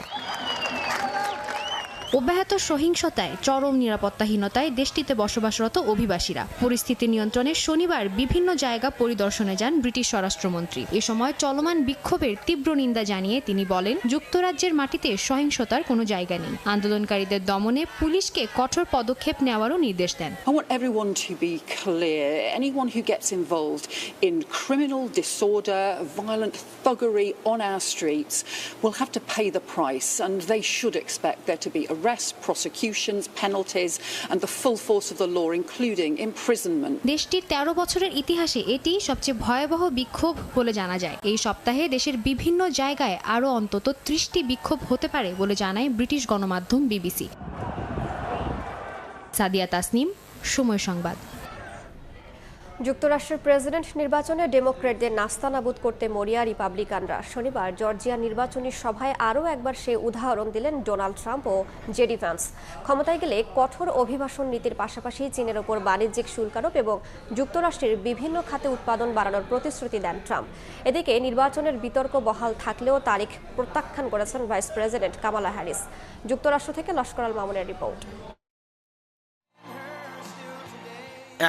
Speaker 2: অব্যাহত সহিংসতায়, চরম নিরাপত্তাহীনতায় দেশটিতে বসবাসরত অভিবাসীরা। পরিস্থিতি নিয়ন্ত্রণে শনিবার বিভিন্ন জায়গা পরিদর্শনে যান ব্রিটিশ স্বরাষ্ট্রমন্ত্রী। এ সময় চলমান বিক্ষোভের তীব্র নিন্দা জানিয়ে তিনি বলেন, যুক্তরাজ্যের মাটিতে সহিংসতার কোনো জায়গা নেই। আন্দোলনকারীদের দমনে পুলিশকে কঠোর পদক্ষেপ নেওয়ারও নির্দেশ দেন।
Speaker 4: I want everyone to be clear. Anyone who gets involved in criminal disorder, violent thuggery on our streets will have to pay the price, and they should expect there to be arrests, prosecutions, penalties and the full force of the law, including imprisonment.
Speaker 2: দেশটির ১৩ বছরের ইতিহাসে এটি সবচেয়ে ভয়াবহ বিক্ষোভ বলে জানা যায়। এই সপ্তাহে দেশের বিভিন্ন জায়গায় আরও অন্তত ৩০টি বিক্ষোভ হতে পারে বলে জানায় ব্রিটিশ গণমাধ্যম বিবিসি। সাদিয়া তাসনিম, সময় সংবাদ।
Speaker 1: যুক্তরাষ্ট্রের প্রেসিডেন্ট নির্বাচনে ডেমোক্র্যাটদের নাস্তানাবুদ করতে মরিয়া রিপাবলিকানরা। শনিবার জর্জিয়া নির্বাচনী সভায় আরও একবার সে উদাহরণ দিলেন ডোনাল্ড ট্রাম্প ও জেডি ভ্যান্স। ক্ষমতায় গেলে কঠোর অভিবাসন নীতির পাশাপাশি চীনের ওপর বাণিজ্যিক শুল্ক আরোপ এবং যুক্তরাষ্ট্রের বিভিন্ন খাতে উৎপাদন বাড়ানোর প্রতিশ্রুতি দেন ট্রাম্প। এদিকে নির্বাচনের বিতর্ক বহাল থাকলেও তারিখ প্রত্যাখ্যান করেছেন ভাইস প্রেসিডেন্ট কামালা হ্যারিস। যুক্তরাষ্ট্র থেকে লস্কর আল মামুনের রিপোর্ট।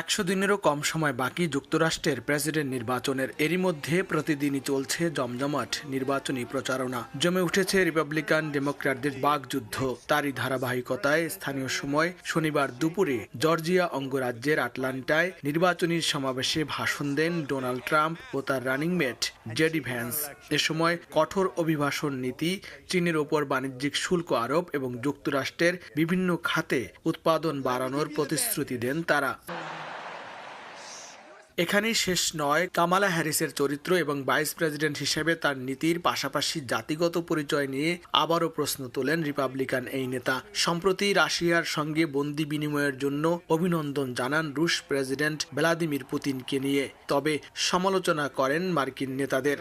Speaker 5: ১০০ দিনেরও কম সময় বাকি যুক্তরাষ্ট্রের প্রেসিডেন্ট নির্বাচনের। এরই মধ্যে প্রতিদিনই চলছে জমজমাট নির্বাচনী প্রচারণা। জমে উঠেছে রিপাবলিকান ডেমোক্র্যাটদের বাকযুদ্ধ। তারই ধারাবাহিকতায় স্থানীয় সময় শনিবার দুপুরে জর্জিয়া অঙ্গরাজ্যের আটলান্টায় নির্বাচনী সমাবেশে ভাষণ দেন ডোনাল্ড ট্রাম্প ও তার রানিং মেট জেডি ভ্যান্স। এ সময় কঠোর অভিবাসন নীতি, চীনের ওপর বাণিজ্যিক শুল্ক আরোপ এবং যুক্তরাষ্ট্রের বিভিন্ন খাতে উৎপাদন বাড়ানোর প্রতিশ্রুতি দেন তারা। এখানেই শেষ নয় কামালা হ্যারিসের চরিত্র এবং ভাইস প্রেসিডেন্ট হিসেবে তার নীতির পাশাপাশি জাতিগত পরিচয় নিয়ে আবারও প্রশ্ন তোলেন রিপাবলিকান এই নেতা। সম্প্রতি রাশিয়ার সঙ্গে বন্দি বিনিময়ের জন্য অভিনন্দন জানান রুশ প্রেসিডেন্ট ভ্লাদিমির পুতিনকে নিয়ে, তবে সমালোচনা করেন মার্কিন নেতাদের।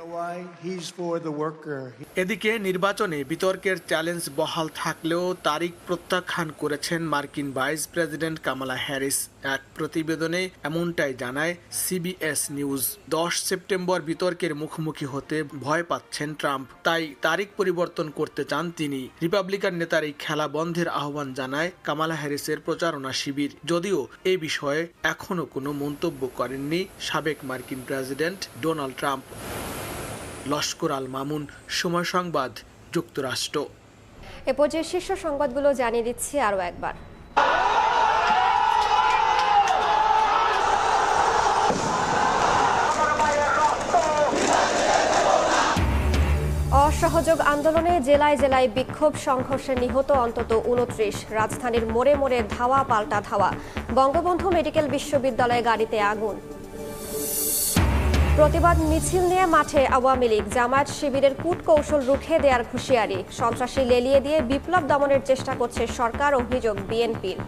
Speaker 5: এদিকে নির্বাচনে বিতর্কের চ্যালেঞ্জ বহাল থাকলেও তারিখ প্রত্যাখ্যান করেছেন মার্কিন ভাইস প্রেসিডেন্ট কামালা হ্যারিস। এক প্রতিবেদনে এমনটাই জানায় সিবিএস নিউজ। 10 সেপ্টেম্বর বিতর্কের মুখোমুখি হতে ভয় পাচ্ছেন ট্রাম্প, তাই তারিখ পরিবর্তন করতে চান তিনি। রিপাবলিকান নেতার এই খেলা বন্ধের আহ্বান জানায় কামালা হ্যারিসের প্রচারণা শিবির, যদিও এ বিষয়ে এখনো কোনো মন্তব্য করেননি সাবেক মার্কিন president Donald Trump. Laskar Al Mamun, সময় সংবাদ, যুক্তরাষ্ট্র।
Speaker 1: এ পর্যায়ে শীর্ষ সংবাদগুলো জানিয়ে দিচ্ছি আরও একবার। অসহযোগ আন্দোলনে জেলায় জেলায় বিক্ষোভ সংঘর্ষে নিহত অন্তত ২৯। রাজধানীর মোড়ে মোড়ে ধাওয়া পাল্টা ধাওয়া। বঙ্গবন্ধু মেডিকেল বিশ্ববিদ্যালয়ে গাড়িতে আগুন। প্রতিবাদ মিছিল নিয়ে মাঠে আওয়ামী লীগ। জামায়াত শিবিরের কূটকৌশল রুখে দেওয়ার হুঁশিয়ারি। সন্ত্রাসী লেলিয়ে দিয়ে বিপ্লব দমনের চেষ্টা করছে সরকার, অভিযোগ বিএনপির।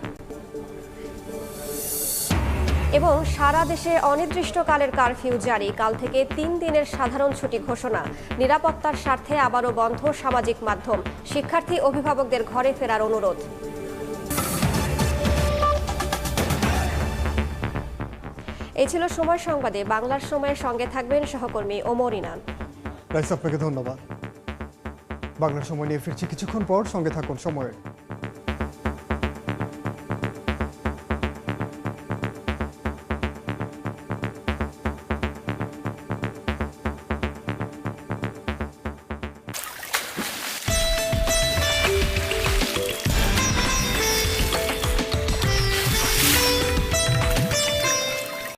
Speaker 1: এবং সারা দেশে অনির্দিষ্টকালের কারফিউ জারি। কাল থেকে ৩ দিনের সাধারণ ছুটি ঘোষণা। নিরাপত্তার স্বার্থে আবারও বন্ধ সামাজিক মাধ্যম। শিক্ষার্থী অভিভাবকদের ঘরে ফেরার অনুরোধ। এই ছিল সময় সংবাদে। বাংলার সময়ের সঙ্গে থাকবেন সহকর্মী ওমর ইনান।
Speaker 3: আপনাকে ধন্যবাদ। বাংলার সময় নিয়ে ফিরছি কিছুক্ষণ পর, সঙ্গে থাকুন সময়ের।